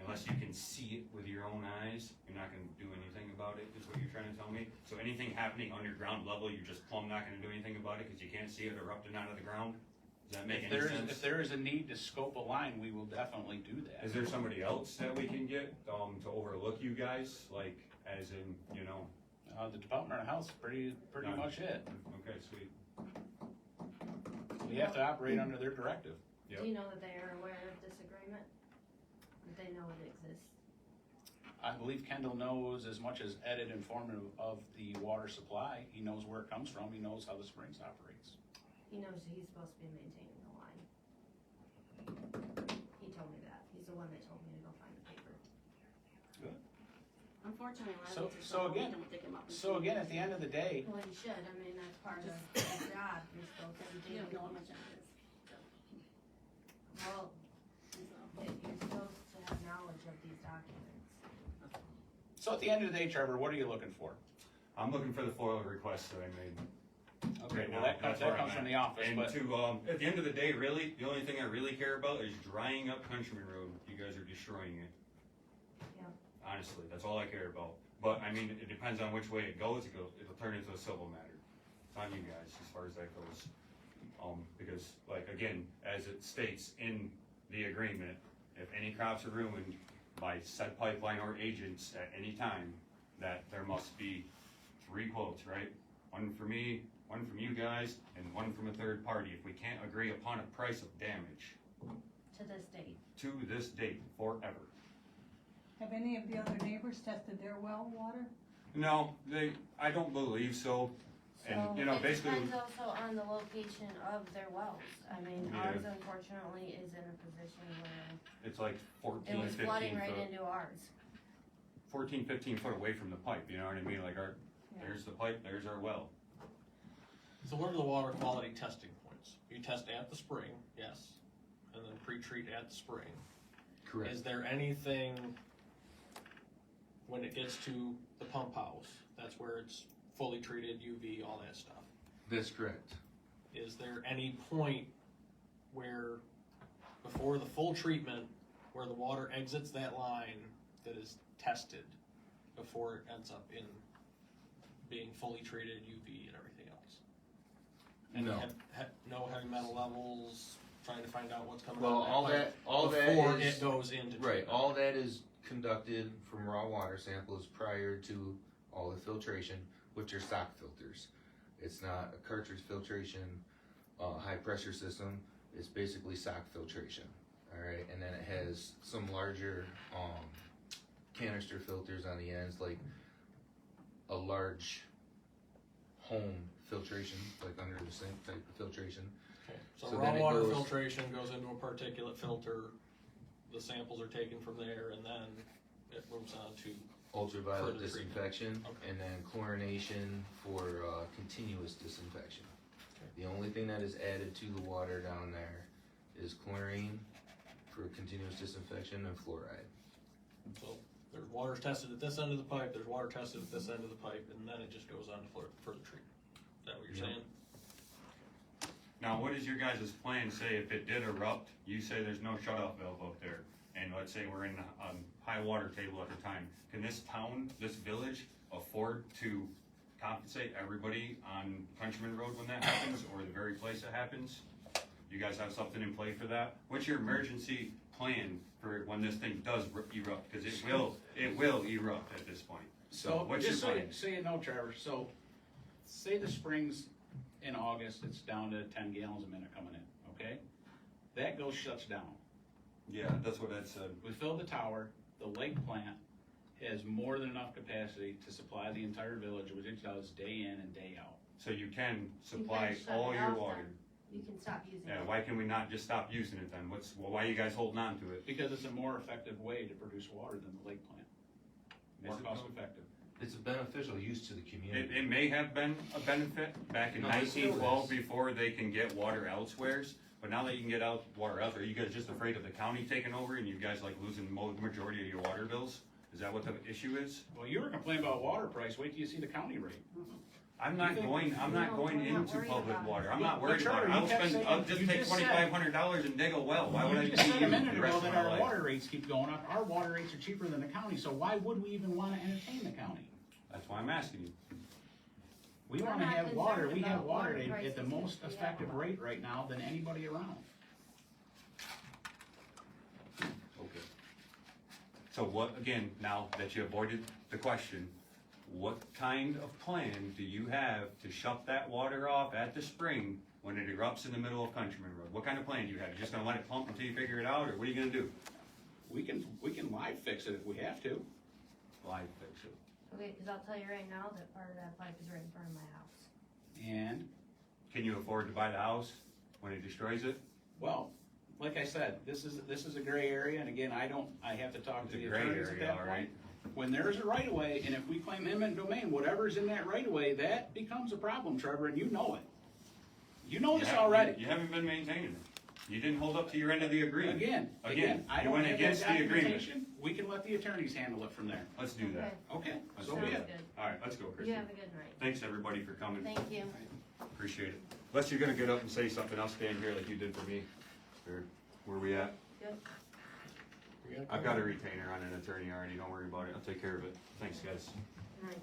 Unless you can see it with your own eyes, you're not gonna do anything about it, is what you're trying to tell me? So anything happening underground level, you're just plumb not gonna do anything about it because you can't see it erupting out of the ground? Does that make any sense? If there is a need to scope a line, we will definitely do that. Is there somebody else that we can get, to overlook you guys, like, as in, you know? The Department of Health's pretty None. much it. Okay, sweet. We have to operate under their directive. Yep. Do you know that they are aware of this agreement? That they know it exists? I believe Kendall knows as much as Ed had informed him of the water supply. He knows where it comes from. He knows how the Springs operates. He knows that he's supposed to be maintaining the line. He told me that. He's the one that told me to go find the paper. Unfortunately, a lot So- of these are so so old, again- they don't dig 'em up and So see again, them. at the end of the day, Well, he should. I mean, that's part of his job. You're supposed to You do. don't know how much it is. Well, So, you're supposed to have knowledge of these documents. so at the end of the day, Trevor, what are you looking for? I'm looking for the FOIL request that I made. Okay, Right well, now, that comes that's where I'm from at. the office, And but to, at the end of the day, really, the only thing I really care about is drying up Countryman Road. You guys are destroying it. Yeah. Honestly, that's all I care about. But, I mean, it depends on which way it goes, it'll turn into a civil matter. It's on you guys as far as that goes. Because, like, again, as it states in the agreement, if any crops are ruined by said pipeline or agents at any time, that there must be 3 quotes, right? One for me, one from you guys, and one from a third party, if we can't agree upon a price of damage To this date. to this date forever. Have any of the other neighbors tested their well water? No, I don't believe so. And, you know, basically, It depends also on the location of their wells. I mean, Yeah. ours unfortunately is in a position where it's like it 14, was flooding 15 right foot, into ours. 14, 15 foot away from the pipe, you know what I mean? Like there's the pipe, there's our well. So what are the water quality testing points? You test at the spring, yes, and then pre-treat at the spring. Correct. Is there anything when it gets to the pump house, that's where it's fully treated, UV, all that stuff? That's correct. Is there any point where, before the full treatment, where the water exits that line that is tested before it ends up in being fully treated, UV and everything else? And No. No heavy metal levels, trying to find out what's coming Well, out of that all pipe that before is it goes into treatment. right. All that is conducted from raw water samples prior to all the filtration, which are sock filters. It's not a cartridge filtration, high pressure system. It's basically sock filtration. All right, and then it has some larger canister filters on the ends, like a large home filtration, like under the sink type of filtration. Okay, so So raw then it water goes- filtration goes into a particulate filter, the samples are taken from there, and then it moves on to, Ultraviolet Further treatment. disinfection, Okay. and then chlorination for, continuous disinfection. Okay. The only thing that is added to the water down there is chlorine for continuous disinfection and fluoride. so there's water tested at this end of the pipe, there's water tested at this end of the pipe, and then it just goes on to further treatment. Is that what you're Yep. saying? Now, what does your guys' plan say if it did erupt? You say there's no shut-off valve up there, and let's say we're in, high water table at the time. Can this town, this village, afford to compensate everybody on Countryman Road when that happens, or the very place it happens? You guys have something in play for that? What's your emergency plan for when this thing does erupt? Cause it will erupt at this point. So, what's your just so, plan? so you know, Trevor, so, say the springs in August, it's down to 10 gallons a minute coming in, okay? That shuts down. Yeah, that's what Ed said. We fill the tower, the lake plant has more than enough capacity to supply the entire village, which it does day in and day out. So you can You supply can shut all it your off water. then. You can stop using Yeah, it. why can we not just stop using it then? Why are you guys holding on to it? Because it's a more effective way to produce water than the lake plant. More Is it cost though? effective. It's a beneficial use to the community. It may have been a benefit back in No, it still 1912 is. before they can get water elsewheres, but now that you can get out water elsewhere, are you guys just afraid of the county taking over and you guys like losing the majority of your water bills? Is that what the issue is? Well, you were complaining about water price, wait till you see the county rate. I'm not think- going No, we're not into worried public about it. water. I'm But- not but worried about Trevor, it. you I'll kept spend, saying- I'll just you take just said- $2,500 and dig a well. Why would I You pay just said a you minute the ago rest of that my our life? water rates keep going up, our water rates are cheaper than the county, so why would we even wanna entertain the county? That's why I'm asking you. We We're wanna not have water, concerned we have about water water at the prices most if we have effective water. rate right now than anybody around. Okay. So what, again, now that you avoided the question, what kind of plan do you have to shut that water off at the spring when it erupts in the middle of Countryman Road? What kind of plan do you have? You just gonna let it pump until you figure it out, or what are you gonna do? We can live fix it if we have to. Live fix it. Okay, cause I'll tell you right now that part of that pipe is right in front of my house. And, Can you afford to buy the house when it destroys it? well, like I said, this is a gray area, and again, I have to talk It's to a the gray attorneys at area, that all point. right. When there's a right of way, and if we claim eminent domain, whatever's in that right of way, that becomes a problem, Trevor, and you know it. You know this You already. You haven't been maintaining it. You didn't hold up to your end of the agreement. Again, I you don't went have that against the agreement. documentation, we can let the attorneys handle it from there. Let's do that. Okay, Let's so do be Sounds it. good. All right, let's go, You Christie. have a good night. Thanks, everybody, for coming. Thank you. Appreciate it. Unless you're gonna get up and say something, I'll stand here like you did for me. Or where we at? Good. We gotta I've got a retainer on an attorney already, don't worry about it, I'll take care of it. Thanks, guys. Good night.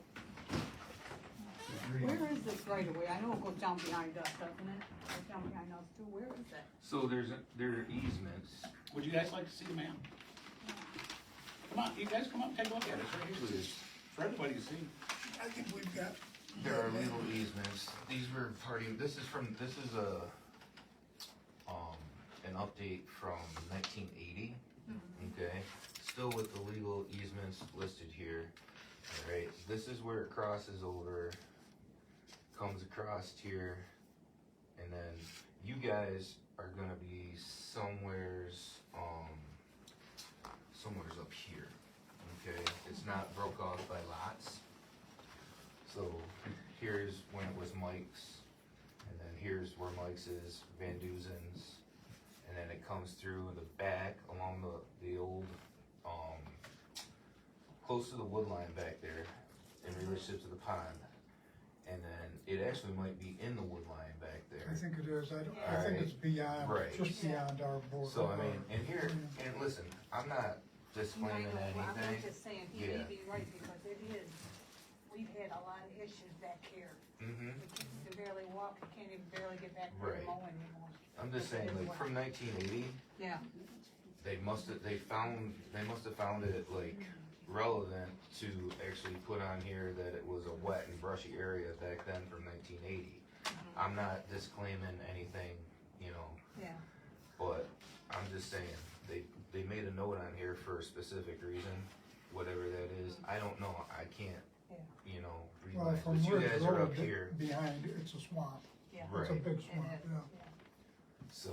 Where is this right away? I know it goes down behind us, doesn't it? Goes down behind us too. Where is it? So there are easements. Would you guys like to see the map? Come on, you guys come up and take a look at it, it's right here. Please. For everybody to see. I think we've got. There are legal easements. These were this is an update from 1980. Okay, still with the legal easements listed here. All right, this is where it crosses over, comes across here, and then you guys are gonna be somewheres up here. Okay, it's not broke off by lots. So here's when it was Mike's, and then here's where Mike's is, Van Duzen's, and then it comes through the back along the old, close to the wood line back there, in relationship to the pond. And then it actually might be in the wood line back I there. think it is, I think Alright. it's beyond, Right. just beyond our board. So I mean, and here, and listen, I'm not disclaiming I'm anything. just saying, he Yeah. may be right, because it is, we've had a lot of issues back here. Mm-hmm. We can barely walk, we can't even barely get back to Right. the mowing anymore. I'm just saying, like, from 1980, Yeah. they must have found it like relevant to actually put on here that it was a wet and brushy area back then from 1980. I'm not disclaiming anything, you know, Yeah. but I'm just saying, they made a note on here for a specific reason, whatever that is. I don't know, I can't you know, Well, realize, from but you Ridge guys are up Road here, behind, it's a swamp. Yeah. It's a right, big swamp, It is, yeah. so,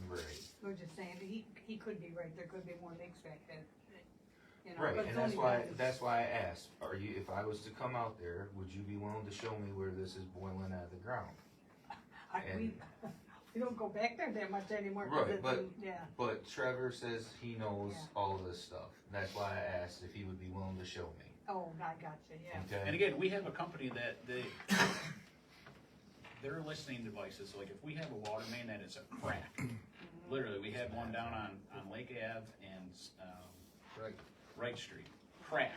right. We're just saying, he could be right, there could be more leaks back there. You know, Right, but and it's only that's why I asked, if I was to come out there, would you be willing to show me where this is boiling out of the ground? We don't go back there that much anymore. 'cause Right, it's but- yeah, But Trevor says he knows Yeah. all of this stuff, that's why I asked if he would be willing to show me, oh, I got you, yeah. okay? And again, we have a company that their listening devices, so like if we have a water main that is a crack, literally, we had one down on Lake Ave and, Wright Street, crack.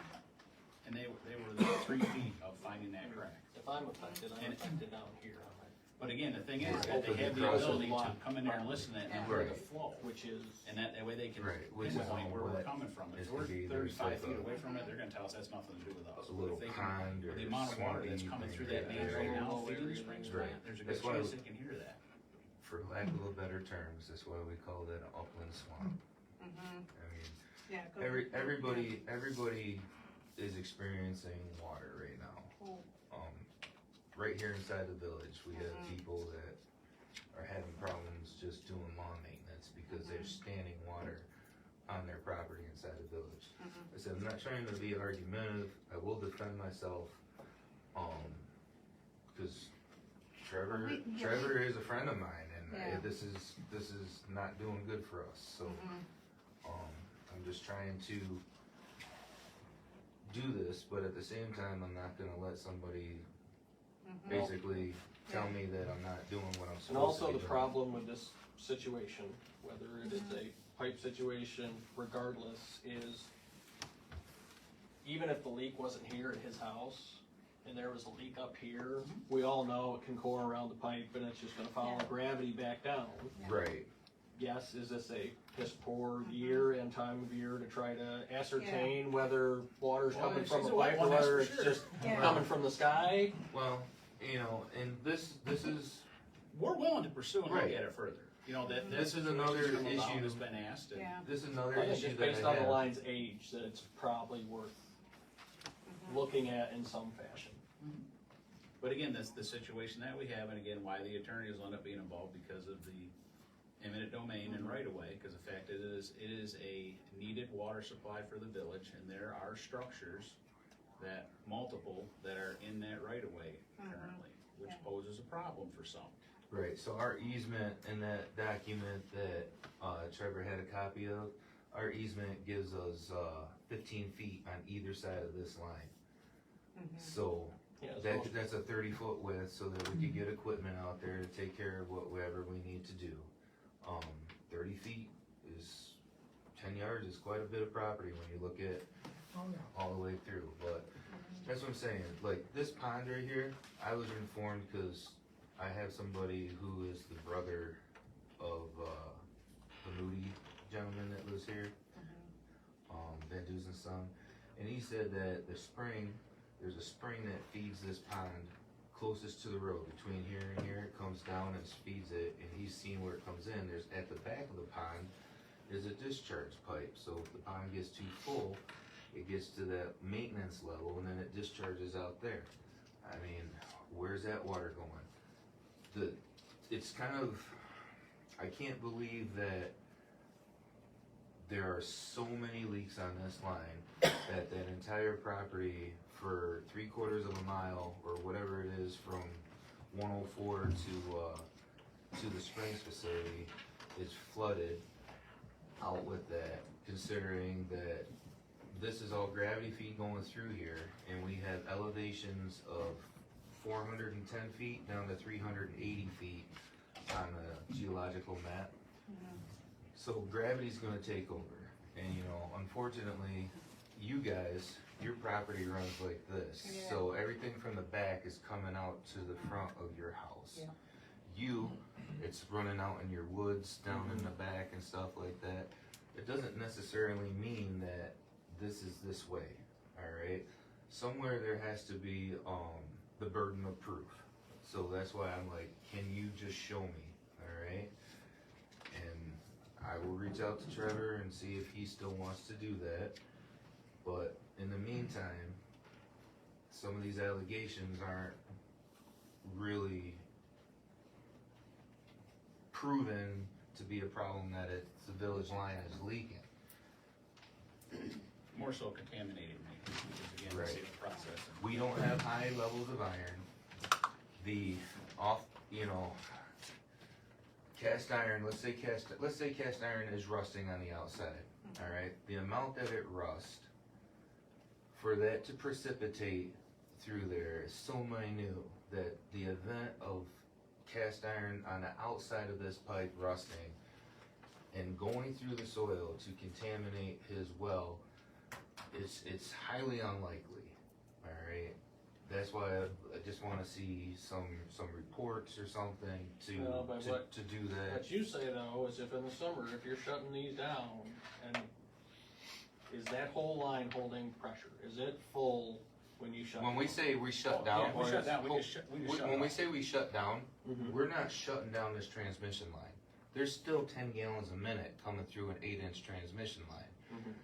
And they were within 3 feet of finding that crack. If I'm affected, I'm affected down here, But again, the thing is, Right. that they have the Open the ability to crossing come in there and listen to it and hear the Right. flow. which is, And that way they can Right, which is pinpoint where we're what coming from. is If to we're be, there's 35 like feet a- away from it, they're gonna tell us that's nothing to do with us. A But little if they can- pond with or the amount of water that's swampy coming thing through right that main there. right now, Rural feeding the area. springs, Right. there's a good That's why chance we- they can hear that. For lack of a better terms, that's why we call that an upland swamp. Mhm. I mean, Yeah. 'cause- everybody is experiencing water right now. Oh, Right here inside the village, we have Mhm. people that are having problems just doing lawn maintenance because there's standing water on their property inside the village. Mhm. I said, I'm not trying to be argumentative, I will defend myself, cause Trevor is a friend of mine, and Yeah. this is not doing good for us, so, Mhm. I'm just trying to do this, but at the same time, I'm not gonna let somebody Mhm. basically tell me that I'm not doing what I'm supposed to and also be the doing. problem with this situation, whether it is a pipe situation, regardless, is even if the leak wasn't here at his house, and there was a leak up here, we all know it can core around the pipe and it's just gonna follow Yeah. gravity back down. Right, Yes, is this a piss poor year and time of year to try to ascertain whether water's Well, coming if from she's a a wet pipe or one, that's whether for it's sure. just Yeah. coming from the sky? well, and this is, We're willing to pursue and look Right. at it further. You know, that This is another situation's come about, issue. it's been asked, and Yeah. this is another I think issue just that based I on the have. line's age, that it's probably worth looking at in some fashion. But again, that's the situation that we have, and again, why the attorneys will end up being involved because of the eminent domain and right of way, because the fact it is a needed water supply for the village, and there are structures that, multiple, that are in that right of way currently, which Yeah. poses a problem for some. Right, so our easement in that document that, Trevor had a copy of, our easement gives us, 15 feet on either side of this line. So, Yeah, that's a 30-foot width, so that we could get equipment out there to take care of whatever we need to do. 30 feet is, 10 yards is quite a bit of property when you look at Oh, yeah. all the way through, but that's what I'm saying, like, this pond right here, I was informed because I have somebody who is the brother of, the Moody gentleman that lives here, Van Duzen's son, and he said that there's a spring that feeds this pond closest to the road, between here and here, it comes down and feeds it, and he's seen where it comes in, there's, at the back of the pond, there's a discharge pipe, so if the pond gets too full, it gets to that maintenance level, and then it discharges out there. I mean, where's that water going? It's kind of, I can't believe that there are so many leaks on this line, that entire property for 3/4 of a mile, or whatever it is, from 104 to the Springs facility, is flooded out with that, considering that this is all gravity feed going through here, and we have elevations of 410 feet down to 380 feet on the geological map. So gravity's gonna take over, and unfortunately, you guys, your property runs like this, Yeah. so everything from the back is coming out to the front of your house. Yeah. It's running out in your woods, down in the back and stuff like that. It doesn't necessarily mean that this is this way, alright? Somewhere there has to be, the burden of proof. So that's why I'm like, can you just show me, alright? And I will reach out to Trevor and see if he still wants to do that. But in the meantime, some of these allegations aren't really proven to be a problem that the village line is leaking. More so contaminated maybe, because again, Right. we see the process. We don't have high levels of iron. The cast iron, let's say cast iron is rusting on the outside, alright? The amount that it rusts, for that to precipitate through there is so minute that the event of cast iron on the outside of this pipe rusting and going through the soil to contaminate his well, it's highly unlikely, alright? That's why I just wanna see some reports or something Well, but what- to do that. What you say though is if in the summer, if you're shutting these down, and is that whole line holding pressure? Is it full when you shut? When we down? say we shut Oh, down, yeah, we shut down, we just shut when we off. say we shut down, Mhm. we're not shutting down this transmission line. There's still 10 gallons a minute coming through an 8-inch transmission line. Mhm.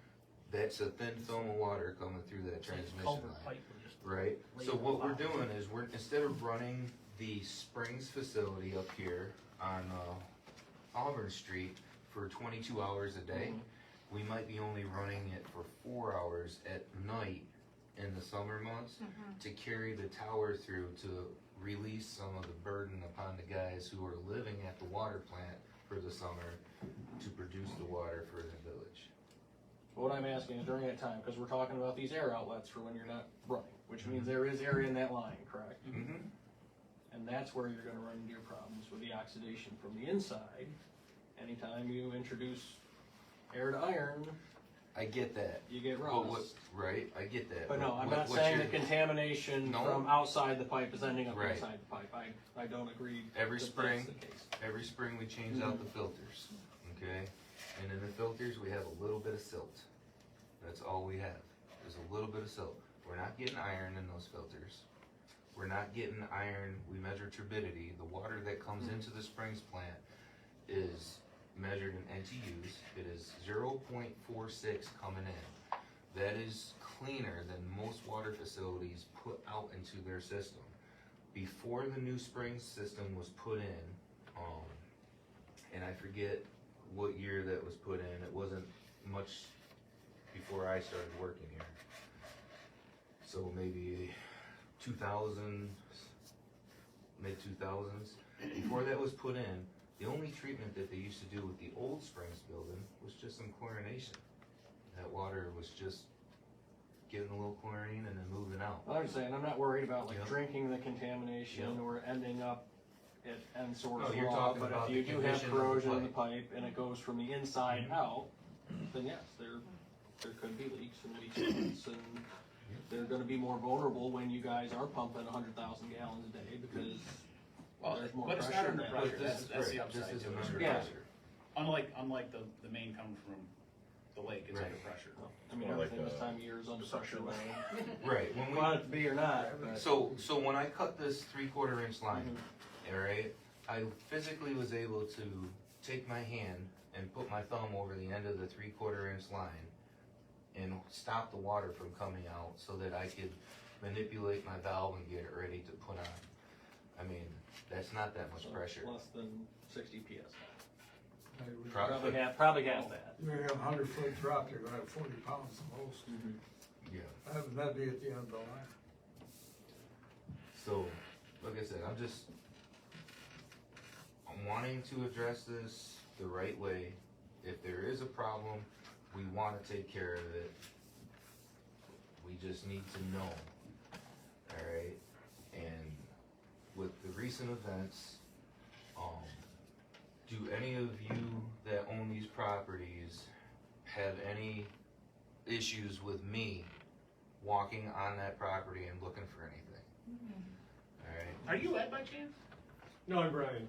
That's a thin film of water coming through that transmission Culvert line. pipe and just Right, lay so it what we're out. doing is instead of running the Springs facility up here on, Auburn Street for 22 hours a day, we might be only running it for 4 hours at night in the summer months to carry the tower through to release some of the burden upon the guys who are living at the water plant for the summer to produce the water for the village. What I'm asking is during that time, because we're talking about these air outlets for when you're not running, which means there is air in that line, correct? Mm-hmm. And that's where you're gonna run into your problems with the oxidation from the inside. Anytime you introduce air to iron, I get that. you get But what, rust. right, I get that. But no, I'm what- not what saying the you're- contamination No. from outside the pipe is ending up Right. inside the pipe. I don't agree Every that spring, that's the case. every spring we change out the filters, okay? And in the filters, we have a little bit of silt. That's all we have, is a little bit of silt. We're not getting iron in those filters. We're not getting iron, we measure turbidity. The water that comes into the Springs plant is measured in NTUs. It is 0.46 coming in. That is cleaner than most water facilities put out into their system. Before the new Springs system was put in, and I forget what year that was put in, it wasn't much before I started working here. So maybe 2000, mid-2000s. Before that was put in, the only treatment that they used to do with the old Springs building was just some chlorination. That water was just getting a little chlorine and then moving out. Well, I'm saying, I'm not worried about like Yeah. drinking the contamination Yeah. or ending up at end source No, you're raw, talking but about if you the do have condition of the corrosion in the pipe. pipe and it goes from the inside out, then yes, there could be leaks and leak spots, and they're gonna be more vulnerable when you guys are pumping 100,000 gallons a day because Well, there's more but it's not pressure under than- pressure, But that's the right, upside this to isn't it. under Yeah. pressure. Unlike the main coming from the lake, it's under Right. pressure. I mean, More like everything this a time of year is under pressure, whether Right, when you we, want it to be or not, but. so when I cut this 3/4 inch line, Mhm. alright, I physically was able to take my hand and put my thumb over the end of the 3/4 inch line and stop the water from coming out so that I could manipulate my valve and get it ready to put on. I mean, that's not that much So, pressure. Less than 60 PSI. Probably, Probably half that. You may have a 100-foot drop, you're gonna have 40 pounds the most. yeah. That'd be at the end of the line. So, like I said, I'm wanting to address this the right way. If there is a problem, we wanna take care of it. We just need to know, alright? And with the recent events, do any of you that own these properties have any issues with me walking on that property and looking for anything? Alright? Are you Ed by chance? No, I'm Brian.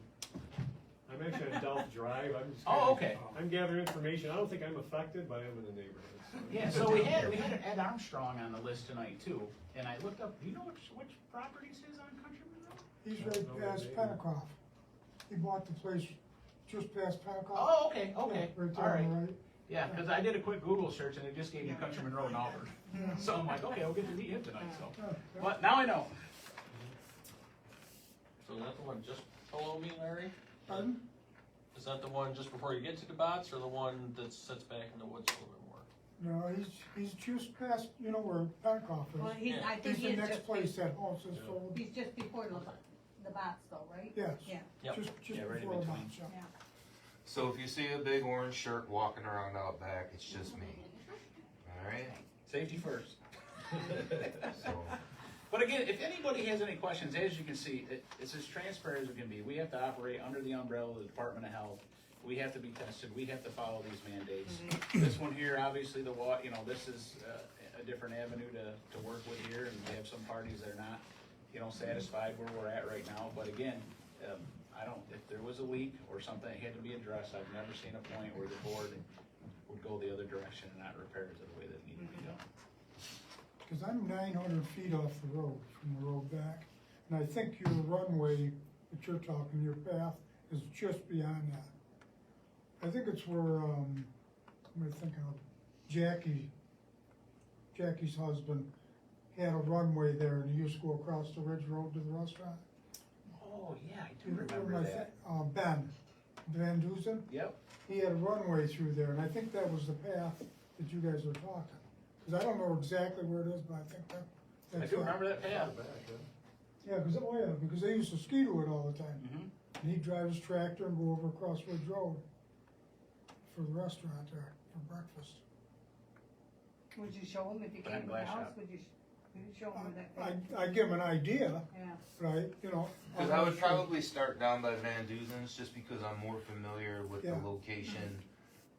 I'm actually on Delph Drive. I'm just. Oh, okay. I'm gathering information. I don't think I'm affected, but I am in the neighborhood. so- Yeah, so we had an Ed Armstrong on the list tonight too, and I looked up, do you know which properties his on Countryman Road? He's right past Pentecost. He bought the place just past Pentecost. Oh, okay, Right there all right. on the right. Yeah, cause I did a quick Google search and it just gave me Countryman Road in Auburn. So I'm like, okay, we'll get to meet him tonight, so. But now I know. So is that the one just below me, Larry? Pardon? Is that the one just before you get to the bots, or the one that sits back in the woods a little bit more? No, he's just past, you know where Pencoff Well, is. he's, I think He's the he's next just, place that house is sold. he's just before the box though, right? Yes, Yeah, Yep. just Yeah, right in before the between. box shop. yeah. So if you see a big orange shirt walking around out back, it's just me. Alright? Safety first. So, But again, if anybody has any questions, as you can see, it's as transparent as it can be. We have to operate under the umbrella of the Department of Health. We have to be tested. We have to follow these mandates. This one here, obviously, this is a different avenue to work with here, and we have some parties that are not, satisfied where we're at right now. But again, if there was a leak or something that had to be addressed, I've never seen a point where the board would go the other direction and not repair it the way that it needed to be done. Cause I'm 900 feet off the road, from the road back, and I think your runway that you're talking, your path, is just beyond that. I think it's where, I'm thinking of Jackie's husband had a runway there, and he used to go across the Ridge Road to the restaurant. Oh, yeah, I do You remember that. Ben Van Dusen, Yep. he had a runway through there, and I think that was the path that you guys were talking. Cause I don't know exactly where it is, but I think I that's do it. remember that path. Yeah, because they used to ski to it all the time. Mhm. And he'd drive his tractor and go over across Ridge Road for the restaurant there for breakfast. Would you show him if you Behind came to the glass house, shop. would you show him where that? I give him an idea, Yeah. right, cause I would probably start down by Van Duzen's just because I'm more familiar with the Yeah. location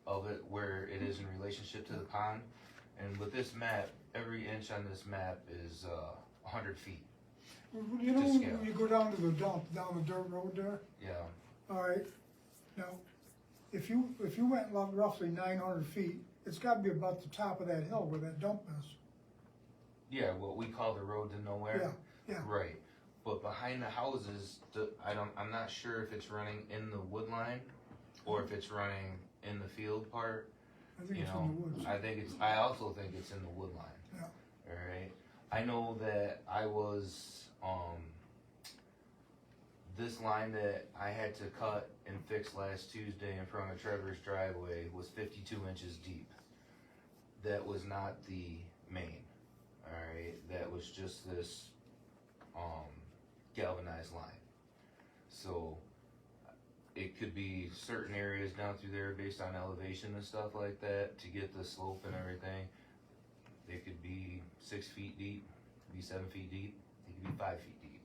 of it, where it is in relationship to the pond. And with this map, every inch on this map is 100 feet. You know, to scale. when you go down to the dump, down the dirt road there, Yeah. alright, now, if you went roughly 900 feet, it's gotta be about the top of that hill where that dump is. Yeah, what we call the road to nowhere. Yeah, yeah. Right, but behind the houses, I'm not sure if it's running in the wood line or if it's running in the field part. I think You it's know, in the woods. I also think it's in the wood line. Yeah. Alright, I know that I was, this line that I had to cut and fix last Tuesday in front of Trevor's driveway was 52 inches deep. That was not the main, alright, that was just this, galvanized line. So, it could be certain areas down through there based on elevation and stuff like that, to get the slope and everything. They could be 6 feet deep, could be 7 feet deep, they could be 5 feet deep.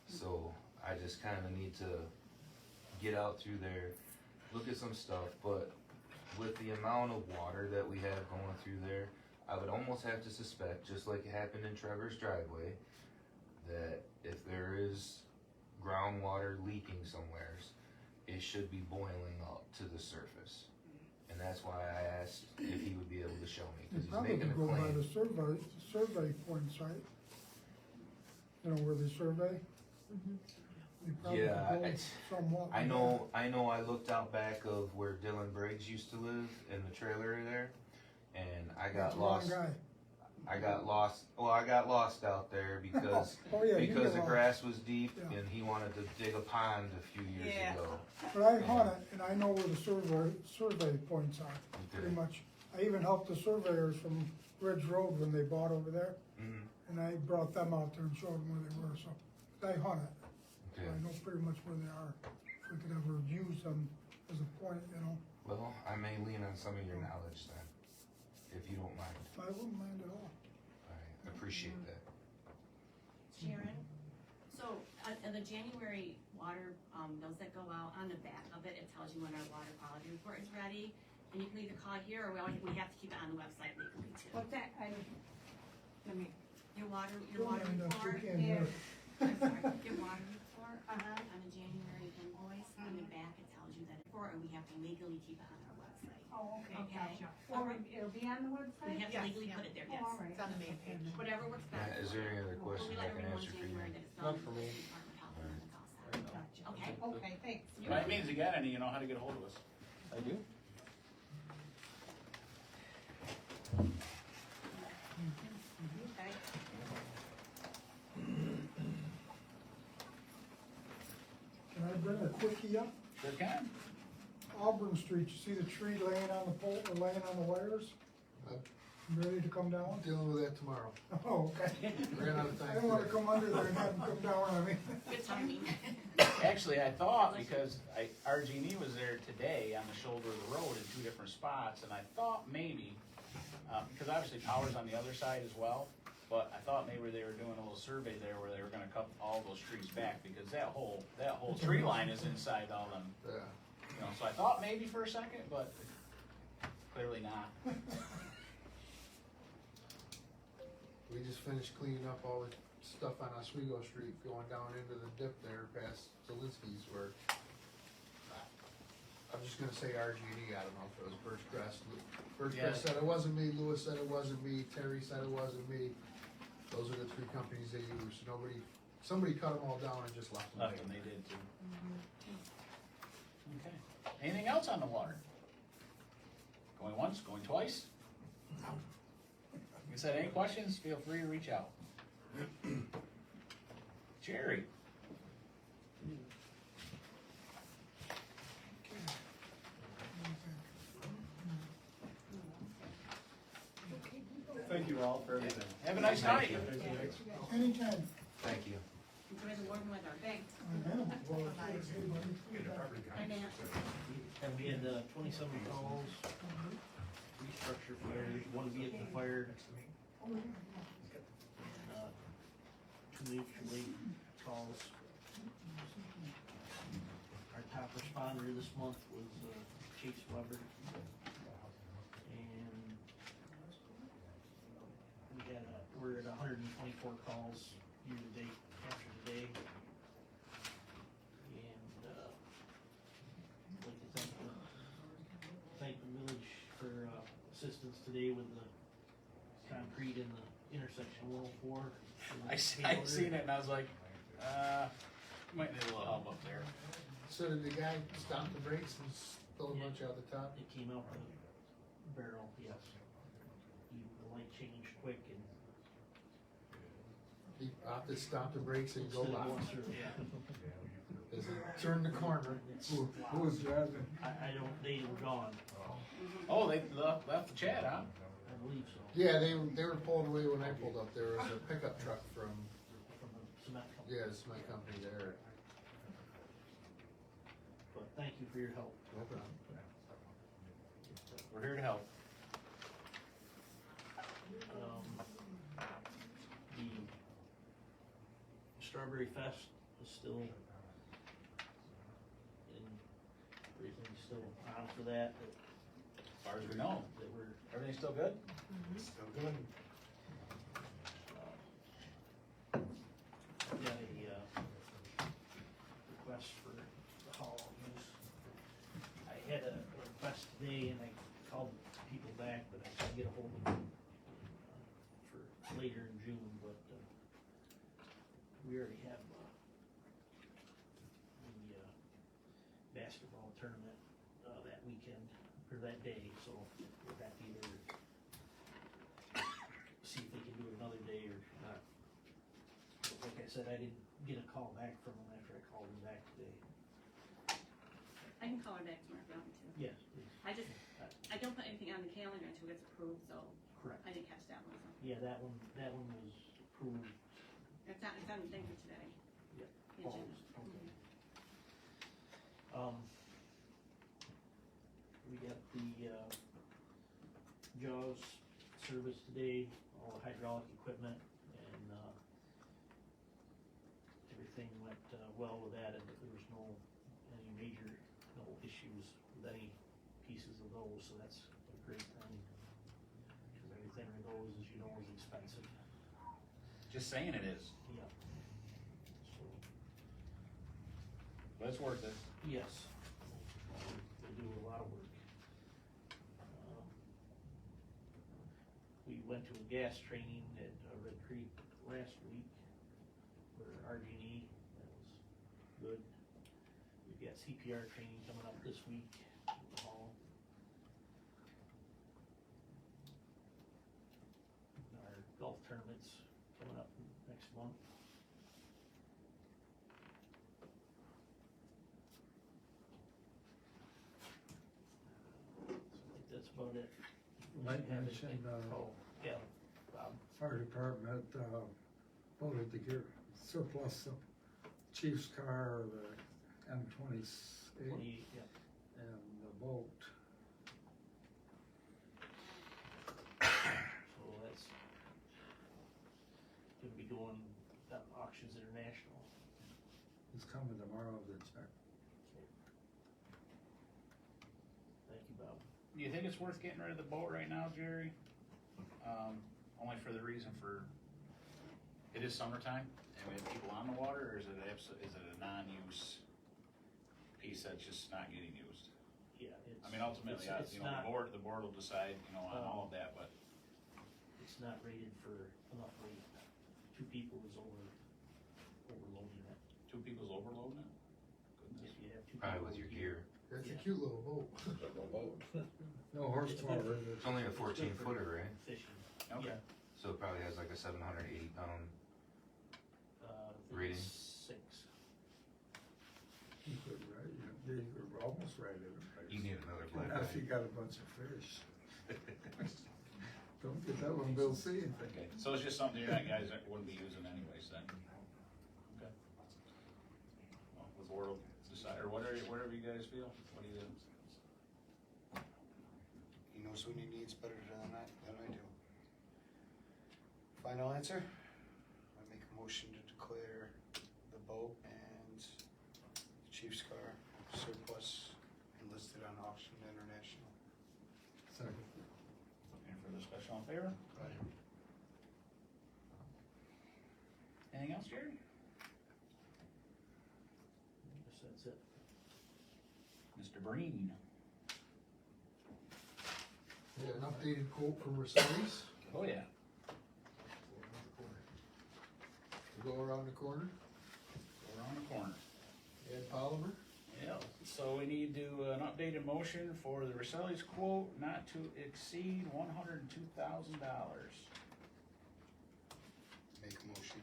So, I just kinda need to get out through there, look at some stuff, but with the amount of water that we have going through there, I would almost have to suspect, just like it happened in Trevor's driveway, that if there is groundwater leaking somewheres, it should be boiling up to the surface. And that's why I asked if he would be able to show me, You cause he's probably making a could go by the claim. survey points, right? You know, where they survey? You probably Yeah, could go it's- somewhat. I know I looked out back of where Dylan Briggs used to live in the trailer there, and I That's got the wrong lost. guy. I got lost out there because Oh, yeah, you because get the lost. grass was deep Yeah. and he wanted to dig a pond a few years Yeah. ago. But I hunt it, and I know where the survey points are, pretty Okay. much. I even helped the surveyors from Ridge Road when they bought over there, Mhm. and I brought them out there and showed them where they were, so. I hunt it, so Okay. I know pretty much where they are. If we could ever use them as a point, Well, I may lean on some of your knowledge then, if you don't mind. I wouldn't mind at all. I appreciate that. Sharon, so, on the January water, bills that go out, on the back of it, it tells you when our water quality report is ready. And you can either call it here, or we have to keep it on the website legally too. What's that, let me, Your water Don't mind us, we report, can't hear it. I'm sorry, your water report, on the January invoice, on the back, it tells you that, and we have to legally keep it on our website. oh, okay, Okay. gotcha. Or it'll be on the website? We have to Yes, legally yeah. put it there, Oh, yes. all right. It's on the main page. Whatever works best. Is there any other But we questions let I can everyone know answer in for you? January that it's Not done for with me. the Department of Health and it's all set. Okay? Okay, thanks. By any means, you got any, you know how to get a hold of us. I do. Kia. Sure can. Auburn Street, you see the tree laying on the pole, or laying on the wires? Ready to come down? I'm dealing with that tomorrow. Oh, okay. Ran out of time I didn't wanna today. come under there and have them come down on me. Good timing. Actually, I thought, because RG&E was there today on the shoulder of the road in two different spots, and I thought maybe, because obviously power's on the other side as well, but I thought maybe they were doing a little survey there where they were gonna cut all those trees back, because that whole tree line is inside all them, Yeah. you know, so I thought maybe for a second, but clearly not. We just finished cleaning up all the stuff on Oswego Street going down into the dip there past Zelinski's where. I'm just gonna say RG&E, I don't know if it was Birchcrest. Birchcrest said it wasn't me, Lewis said it wasn't me, Terry said it wasn't me. Those are the three companies they use. Somebody cut them all down and just left them. Left them, they did too. Okay. Anything else on the water? Going once, going twice? Like I said, any questions, feel free to reach out. Jerry? Thank you all for everything. Have a nice night. Anytime. Thank you. Enjoy the warm weather. Thanks. I know. Well, it's good, buddy. Hi, Nat. And we had 27 calls, three structure fires, one vehicle fired, two mutually calls. Our top responder this month was Chase Weber. And we're at 124 calls year to date after today. And I'd like to thank the village for assistance today with the concrete in the intersection 104. I seen it and I was like, might need a little help up there. So did the guy stomp the brakes and spill a bunch out the top? It came out the barrel, yes. The light changed quick and. He opted to stomp the brakes and go instead of loud. going through, yeah. As he turned the corner. Who was driving? I don't, they were gone, Oh, they left the chat, huh? I believe so, Yeah, they were pulling away when I pulled up. There was a pickup truck from, from the cement company. yeah, it's my company there. But thank you for your help. No problem. We're here to help. The Strawberry Fest is still everything's still on for that, As far as we know, that we're, everything's still good? Still good. I've got a, request for the hall use. I had a request today and I called people back, but I couldn't get a hold of them, for later in June, but, we already have, the, basketball tournament, that weekend, or that day, so we'll have to either see if they can do it another day or not. But like I said, I didn't get a call back from them after I called them back today. I can call her back tomorrow if you want me to. Yes, please. I don't put anything on the calendar until it's approved, so Correct. I didn't catch that one, so. Yeah, that one was approved. It's on the thing for today. Yep. The agenda. Okay. We got the, JAWS service today, all the hydraulic equipment, and, everything went, well with that, and there was any major, issues with any pieces of those, so that's a great thing. Cause everything of those, as you know, is expensive. Just saying it is, Yeah. So, but it's worth it. yes, they do a lot of work. We went to a gas training at Red Creek last week for RG&E, that was good. We've got CPR training coming up this week in the hall. Our golf tournament's coming up next month. Might should have it mention, in- oh, yeah, Bob. fire department, voted to give surplus the chief's car, the M28, 28, yeah. and the boat. So that's gonna be going at Auctions International. It's coming tomorrow, the check. Thank you, Bob. Do you think it's worth getting rid of the boat right now, Jerry? Only for the reason for, it is summertime, and we have people on the water, or is it is it a non-use piece that's just not getting used? Yeah, it's. I mean, ultimately, it's you know, not- the board will decide, you know, on all of that, but It's not rated for enough weight. 2 people is overloading it. 2 people's overloading it? If Goodness. you have 2 Probably people. with your gear. That's a Yeah. cute little boat. No horsepower in it. It's only a 14 footer, right? Fishing. Okay. Yeah. So it probably has like a 780 pound. I think Rating. it's 6. You could, right, you could almost ride it. You need another black If you eye. got a bunch of fish. Don't get that one, Bill C. Okay, so it's just something you guys wouldn't be using anyways then? Okay. Well, the board will decide, or whatever you guys feel, what do you do? He knows what he needs better than I do. Final answer? I make a motion to declare the boat and the chief's car surplus and listed on Auction International. Second. Any further discussion, all in favor? Anything else, Jerry? Guess that's it. Mr. Breen? Yeah, an updated quote from Mercedes. Oh, yeah. Go around the corner, Go around the corner. Ed Polymer. Yeah, so we need to, an updated motion for the Roselli's quote not to exceed $102,000. Make a motion.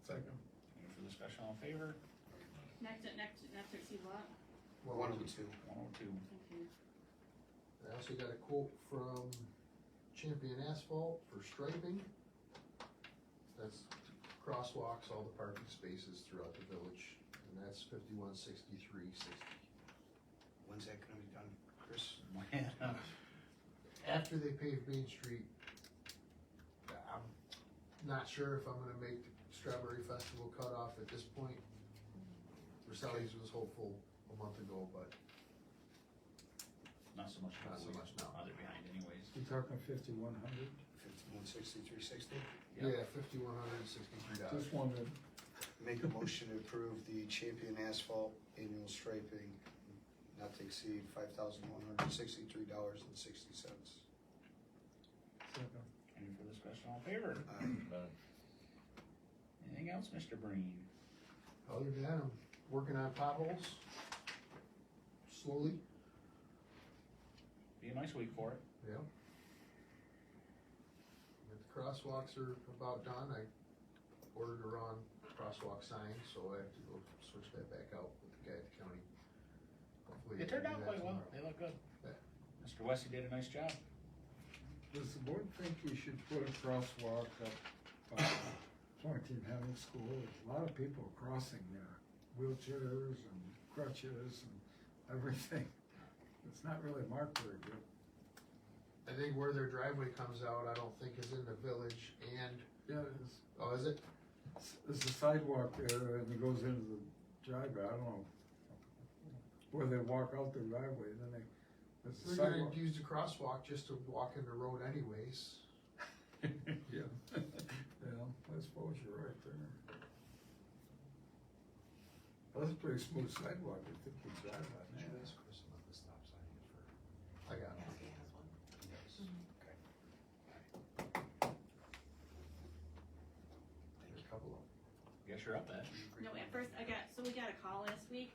Second. Any further discussion, all in favor? Next to exceed what? 102. 102. Okay. I also got a quote from Champion Asphalt for striping. That's crosswalks, all the parking spaces throughout the village, and that's 5163.60. When's that gonna be done, Chris? After they pave Main Street, I'm not sure if I'm gonna make the Strawberry Festival cutoff at this point. Versailles was hopeful a month ago, but Not so much. Not so much now. They're behind anyways. You talking 5,100? 5163.60. yeah, $5,163. Just wondered. Make a motion to approve the Champion Asphalt annual striping not to exceed $5,163.60. Second. Any further discussion, all in favor? Aye. Anything else, Mr. Breen? Other than that, I'm working on potholes, slowly, Be a nice week for it. yeah. The crosswalks are about done, I ordered a wrong crosswalk sign, so I have to go switch that back out with the guy at the county. Hopefully They I can turned do out that quite well, tomorrow. they look good. Yeah. Mr. Westy did a nice job. Does the board think you should put a crosswalk up by Florentine Hemming School? There's a lot of people crossing there, wheelchairs and crutches and everything. It's not really marked very good. I think where their driveway comes out, I don't think is in the village, and, Yeah, it's, oh, is it? there's a sidewalk there and it goes into the driveway, I don't know. Where they walk out the driveway, then they, there's a They're sidewalk. gonna use the crosswalk just to walk in the road anyways. Yeah, yeah, I suppose you're right there. That's a pretty smooth sidewalk, I think you drive on Did you that. ask Chris about the stop sign for? I got it. There's a couple of them. Guess you're up then. No, at first, we got a call last week,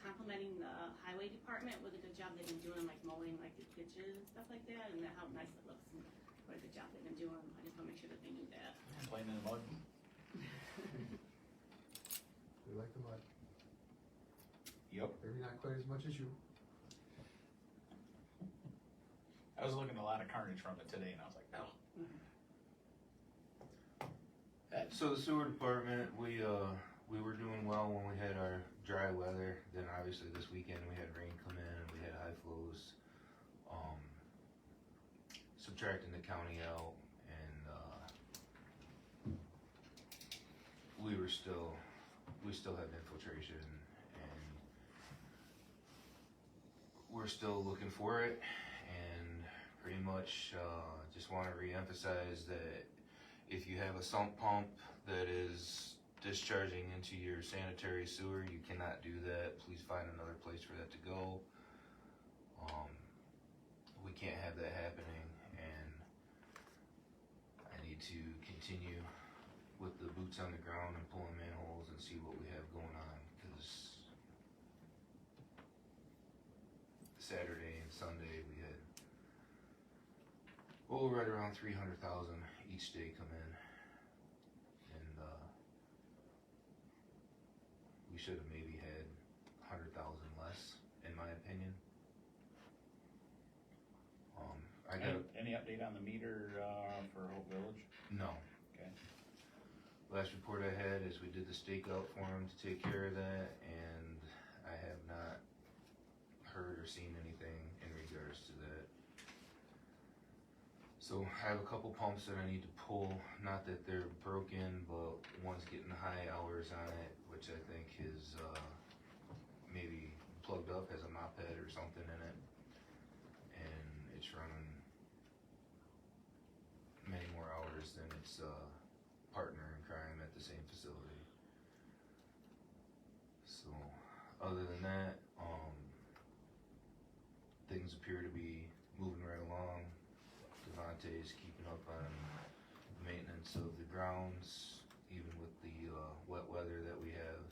complimenting the highway department with a good job they've been doing, like mowing like the ditches and stuff like that, and how nice it looks, and what a good job they've been doing. I just wanna make sure that they knew that. Playing in the mud. We like the mud, Yep. maybe not quite as much as you. I was looking at a lot of carnage from it today, and I was like, oh. So the sewer department, we were doing well when we had our dry weather. Then obviously this weekend we had rain come in and we had high flows. Subtracting the county out, and we still have infiltration, and we're still looking for it. And pretty much just want to re-emphasize that if you have a sump pump that is discharging into your sanitary sewer, you cannot do that. Please find another place for that to go. We can't have that happening, and I need to continue with the boots on the ground and pulling manholes and see what we have going on, because Saturday and Sunday we had right around 300,000 each day come in, and we should have maybe had 100,000 less, in my opinion. I got Any update on the meter, for Hope Village? no. Okay. Last report I had is we did the stakeout for him to take care of that, and I have not heard or seen anything in regards to that. So I have a couple pumps that I need to pull, not that they're broken, but one's getting high hours on it, which I think is maybe plugged up, has a mop head or something in it, and it's running many more hours than its partner in crime at the same facility. So other than that, things appear to be moving right along. Devontae's keeping up on maintenance of the grounds, even with the wet weather that we have.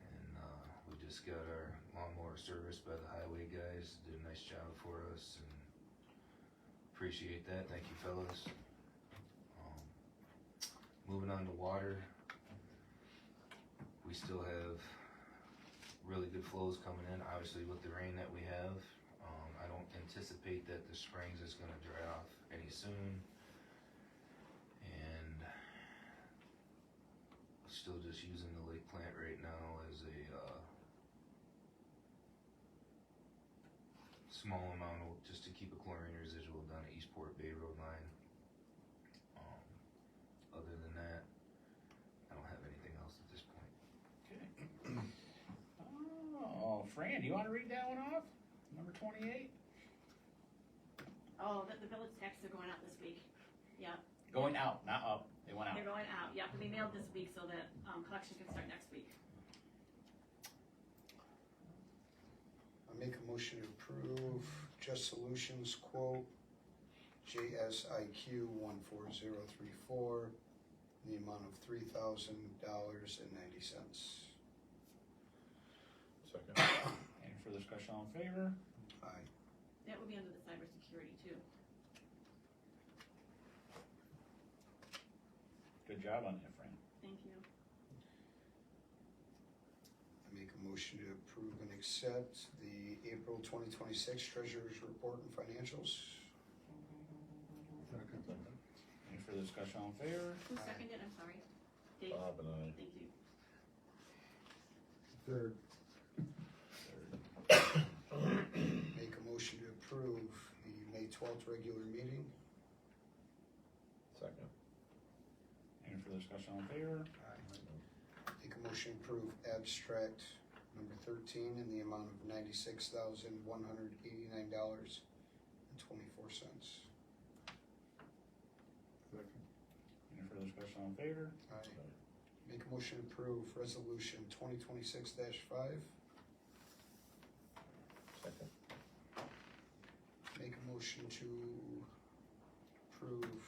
And we just got our lawnmower serviced by the highway guys, did a nice job for us, and appreciate that. Thank you, fellas. Moving on to water, we still have really good flows coming in, obviously with the rain that we have. I don't anticipate that the Springs is gonna dry off any soon. And still just using the lake plant right now as a small amount of, just to keep a chlorine residual down at Eastport Bay Road line. Other than that, I don't have anything else at this point. Okay. Oh, Fran, do you wanna read that one off? Number 28? Oh, the village taxes are going out this week. Yeah, Going out, not up. They went out. they're going out. Yeah, they'll be mailed this week so that, collection can start next week. I make a motion to approve Just Solutions quote JSIQ 14034, in the amount of $3,000.90. Second. Any further discussion, all in favor? Aye. That would be under the cybersecurity too. Good job on that, Fran. Thank you. I make a motion to approve and accept the April 2026 Treasurer's Report and Financials. Any further discussion, all in favor? Who seconded? I'm sorry. Dave? Bob and I. Thank you. Third. Make a motion to approve the May 12th regular meeting. Second. Any further discussion, all in favor? Make a motion to approve abstract number 13 in the amount of $96,189.24. Second. Any further discussion, all in favor? Aye. Make a motion to approve resolution 2026-5. Second. Make a motion to approve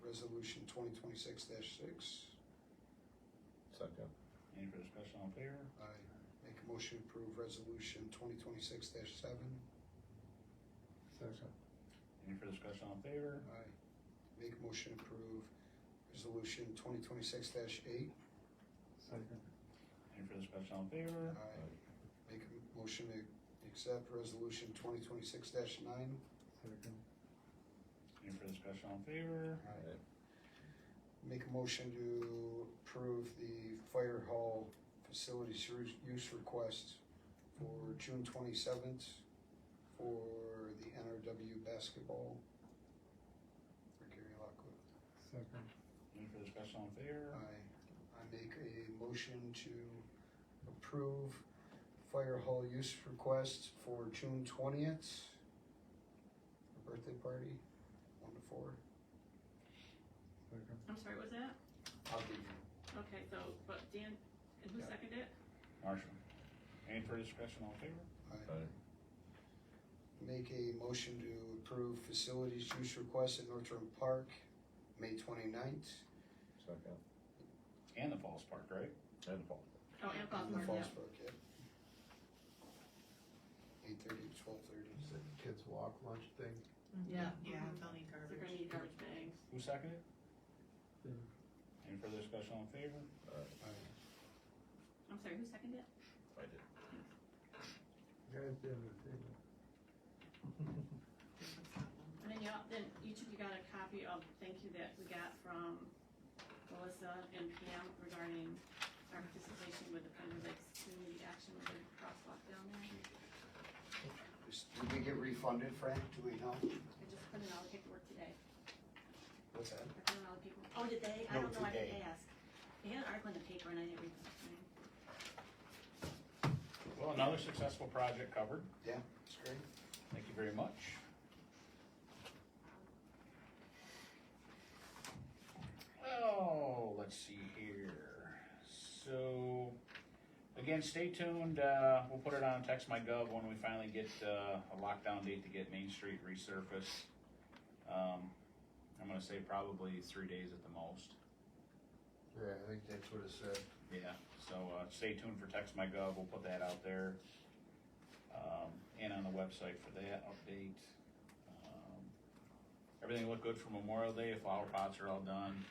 resolution 2026-6. Second. Any further discussion, all in favor? Aye. Make a motion to approve resolution 2026-7. Second. Any further discussion, all in favor? Aye. Make a motion to approve resolution 2026-8. Second. Any further discussion, all in favor? Aye. Make a motion to accept resolution 2026-9. Any further discussion, all in favor? Make a motion to approve the fire hall facilities use request for June 27th for the NRW basketball for Gary Lockwood. Any further discussion, all in favor? I make a motion to approve fire hall use request for June 20th, a birthday party, 1 to 4. I'm sorry, what was that? I'll be here. Okay, so, but Dan, and who Yeah. seconded it? Marshall. Any further discussion, all in favor? Make a motion to approve facilities use request at Northern Park, May 29th. And the Falls Park, right? Oh, and In Falls the Park, Falls yeah. Park, yeah. 8:30 to 12:30. Is that kids walk lunch thing? Yeah. Yeah, they'll need They're gonna garbage. need garbage bags. Who seconded? Any further discussion, all in favor? I'm sorry, who seconded it? And then then each of you got a copy of thank you that we got from Melissa and Pam regarding our participation with the Thunder Lakes Community Action with the crosswalk down there. Did we get refunded, Frank? Do we know? I just put in all the paperwork today. What's that? I put in all the paperwork. Oh, did they? I No, don't know, I didn't today. ask. They had an article in the paper and I didn't read the whole thing. Well, another successful project covered. Yeah, it's great. Thank you very much. Oh, let's see here. So, again, stay tuned. We'll put it on TextMyGov when we finally get a lockdown date to get Main Street resurfaced. I'm gonna say probably 3 days at the most. Yeah, I think that's what it said. Yeah, so stay tuned for TextMyGov. We'll put that out there. And on the website for that update. Everything looked good for Memorial Day. The flower pots are all done,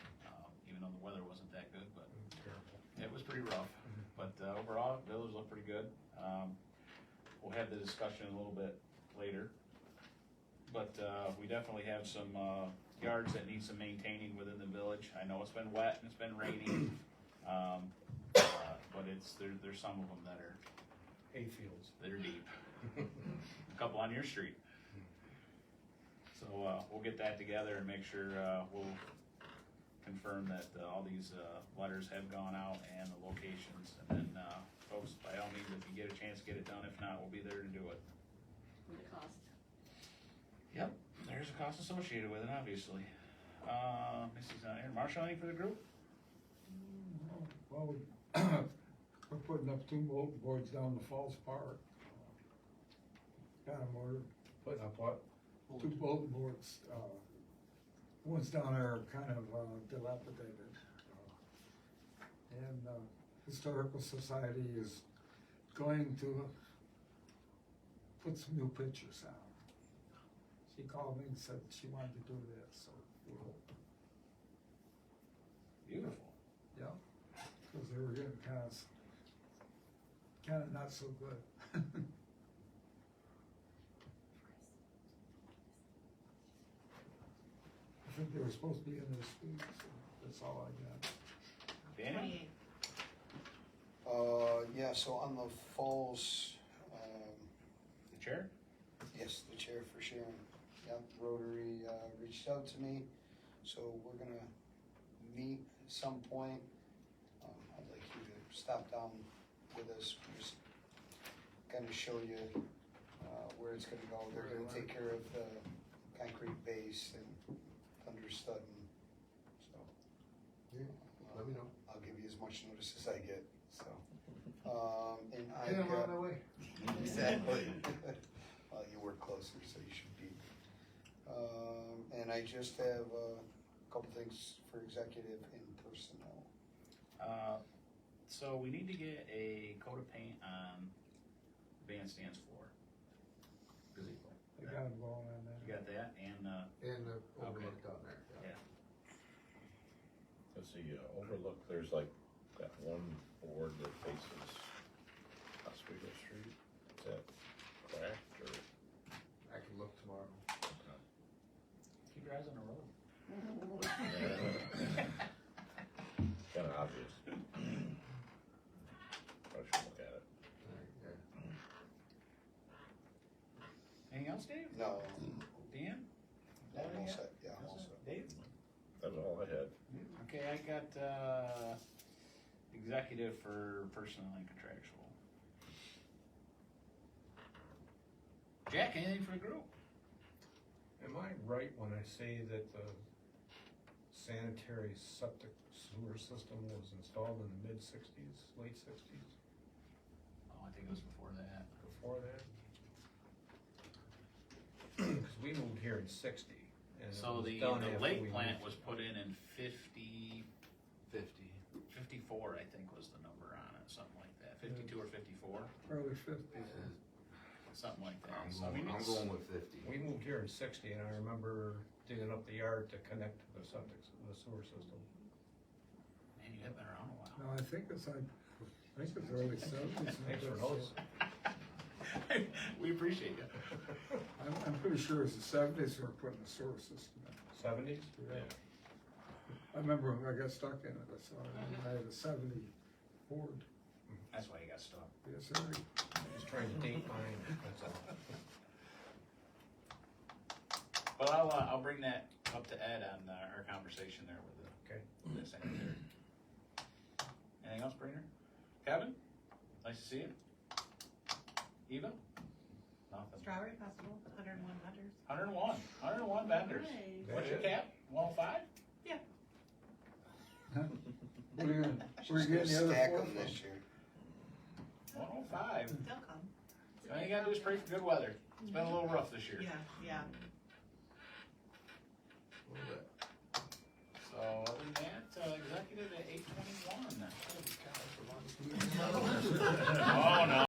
even though the weather wasn't that good, but it was pretty rough. But overall, village looked pretty good. We'll have the discussion a little bit later. But we definitely have some yards that need some maintaining within the village. I know it's been wet and it's been raining, but there's some of them that are Hayfields. that are deep. A couple on your street. So we'll get that together and make sure we'll confirm that all these letters have gone out and the locations. And then folks, by all means, if you get a chance, get it done. If not, we'll be there to do it. With the cost. Yep, there's a cost associated with it, obviously. Missy's not here. Marshall, any for the group? Well, we're putting up 2 bulletin boards down the Falls Park. Kind of more. Putting up what? 2 bulletin boards, one's down there kind of dilapidated. And Historical Society is going to put some new pictures on. She called me and said she wanted to do this, so we'll, Beautiful. yeah, because they were getting kind of not so good. I think they were supposed to be in this week, so that's all I got. Daniel? 28. Yeah, so on the falls, The chair? yes, the chair for Sharon. Yep, Rotary reached out to me, so we're gonna meet at some point. I'd like you to stop down with us, just kind of show you where it's gonna go. They're gonna take care of the concrete base and understudding, so. Yeah, let me know. I'll give you as much notice as I get, so. And I Get 'em got. on the way. Exactly. Well, you work closer, so you should be. And I just have a couple things for executive and personnel. So we need to get a coat of paint on bandstand's floor. Gazebo. I got them going on that. You got that? And, And the overlook down there, yeah. yeah. Let's see, overlook, there's like that one board that faces Oswego Street, is that drives on the road. Kinda obvious. Probably should look at it. Anything else, Dave? No, Dan? I'm all set, yeah, I'm all set. Dave? That was all I had. Okay, I got, executive for personnel and contractual. Jack, anything for the group? Am I right when I say that the sanitary septic sewer system was installed in the mid-sixties, late sixties, Oh, I think it was before that. before that? Cause we moved here in '60. and it So was the done after lake we plant moved. was put in 54, 50. I think was the number on it, something like that, 52 or 54, Early fifties. something like that. I'm So, I mean, going, I'm it's- going with 50. We moved here in '60 and I remember digging up the yard to connect to the septic, the sewer system. Man, you have been around a while. No, I think it's early seventies. Thanks for noticing. We appreciate you. I'm pretty sure it's the seventies we were putting the sewer system in. '70s? Yeah. I remember when I got stuck in it, I saw it, I had a 70 Ford. That's why you got stuck. Yes, sir. Just trying to date mine, that's all. But I'll bring that up to Ed on our conversation there with the sanitary. Anything else, Breener? Kevin? Nice to see you. Eva? Nothing. Strawberry Festival, 101 vendors. 101 vendors. Nice. What's your cap? 105? Where you Just getting the other stack four them from? this year. 105. They'll come. All you gotta do is pray for good weather. It's been a little rough this year. Yeah, yeah. So other than that, executive at 8:21. Oh, no.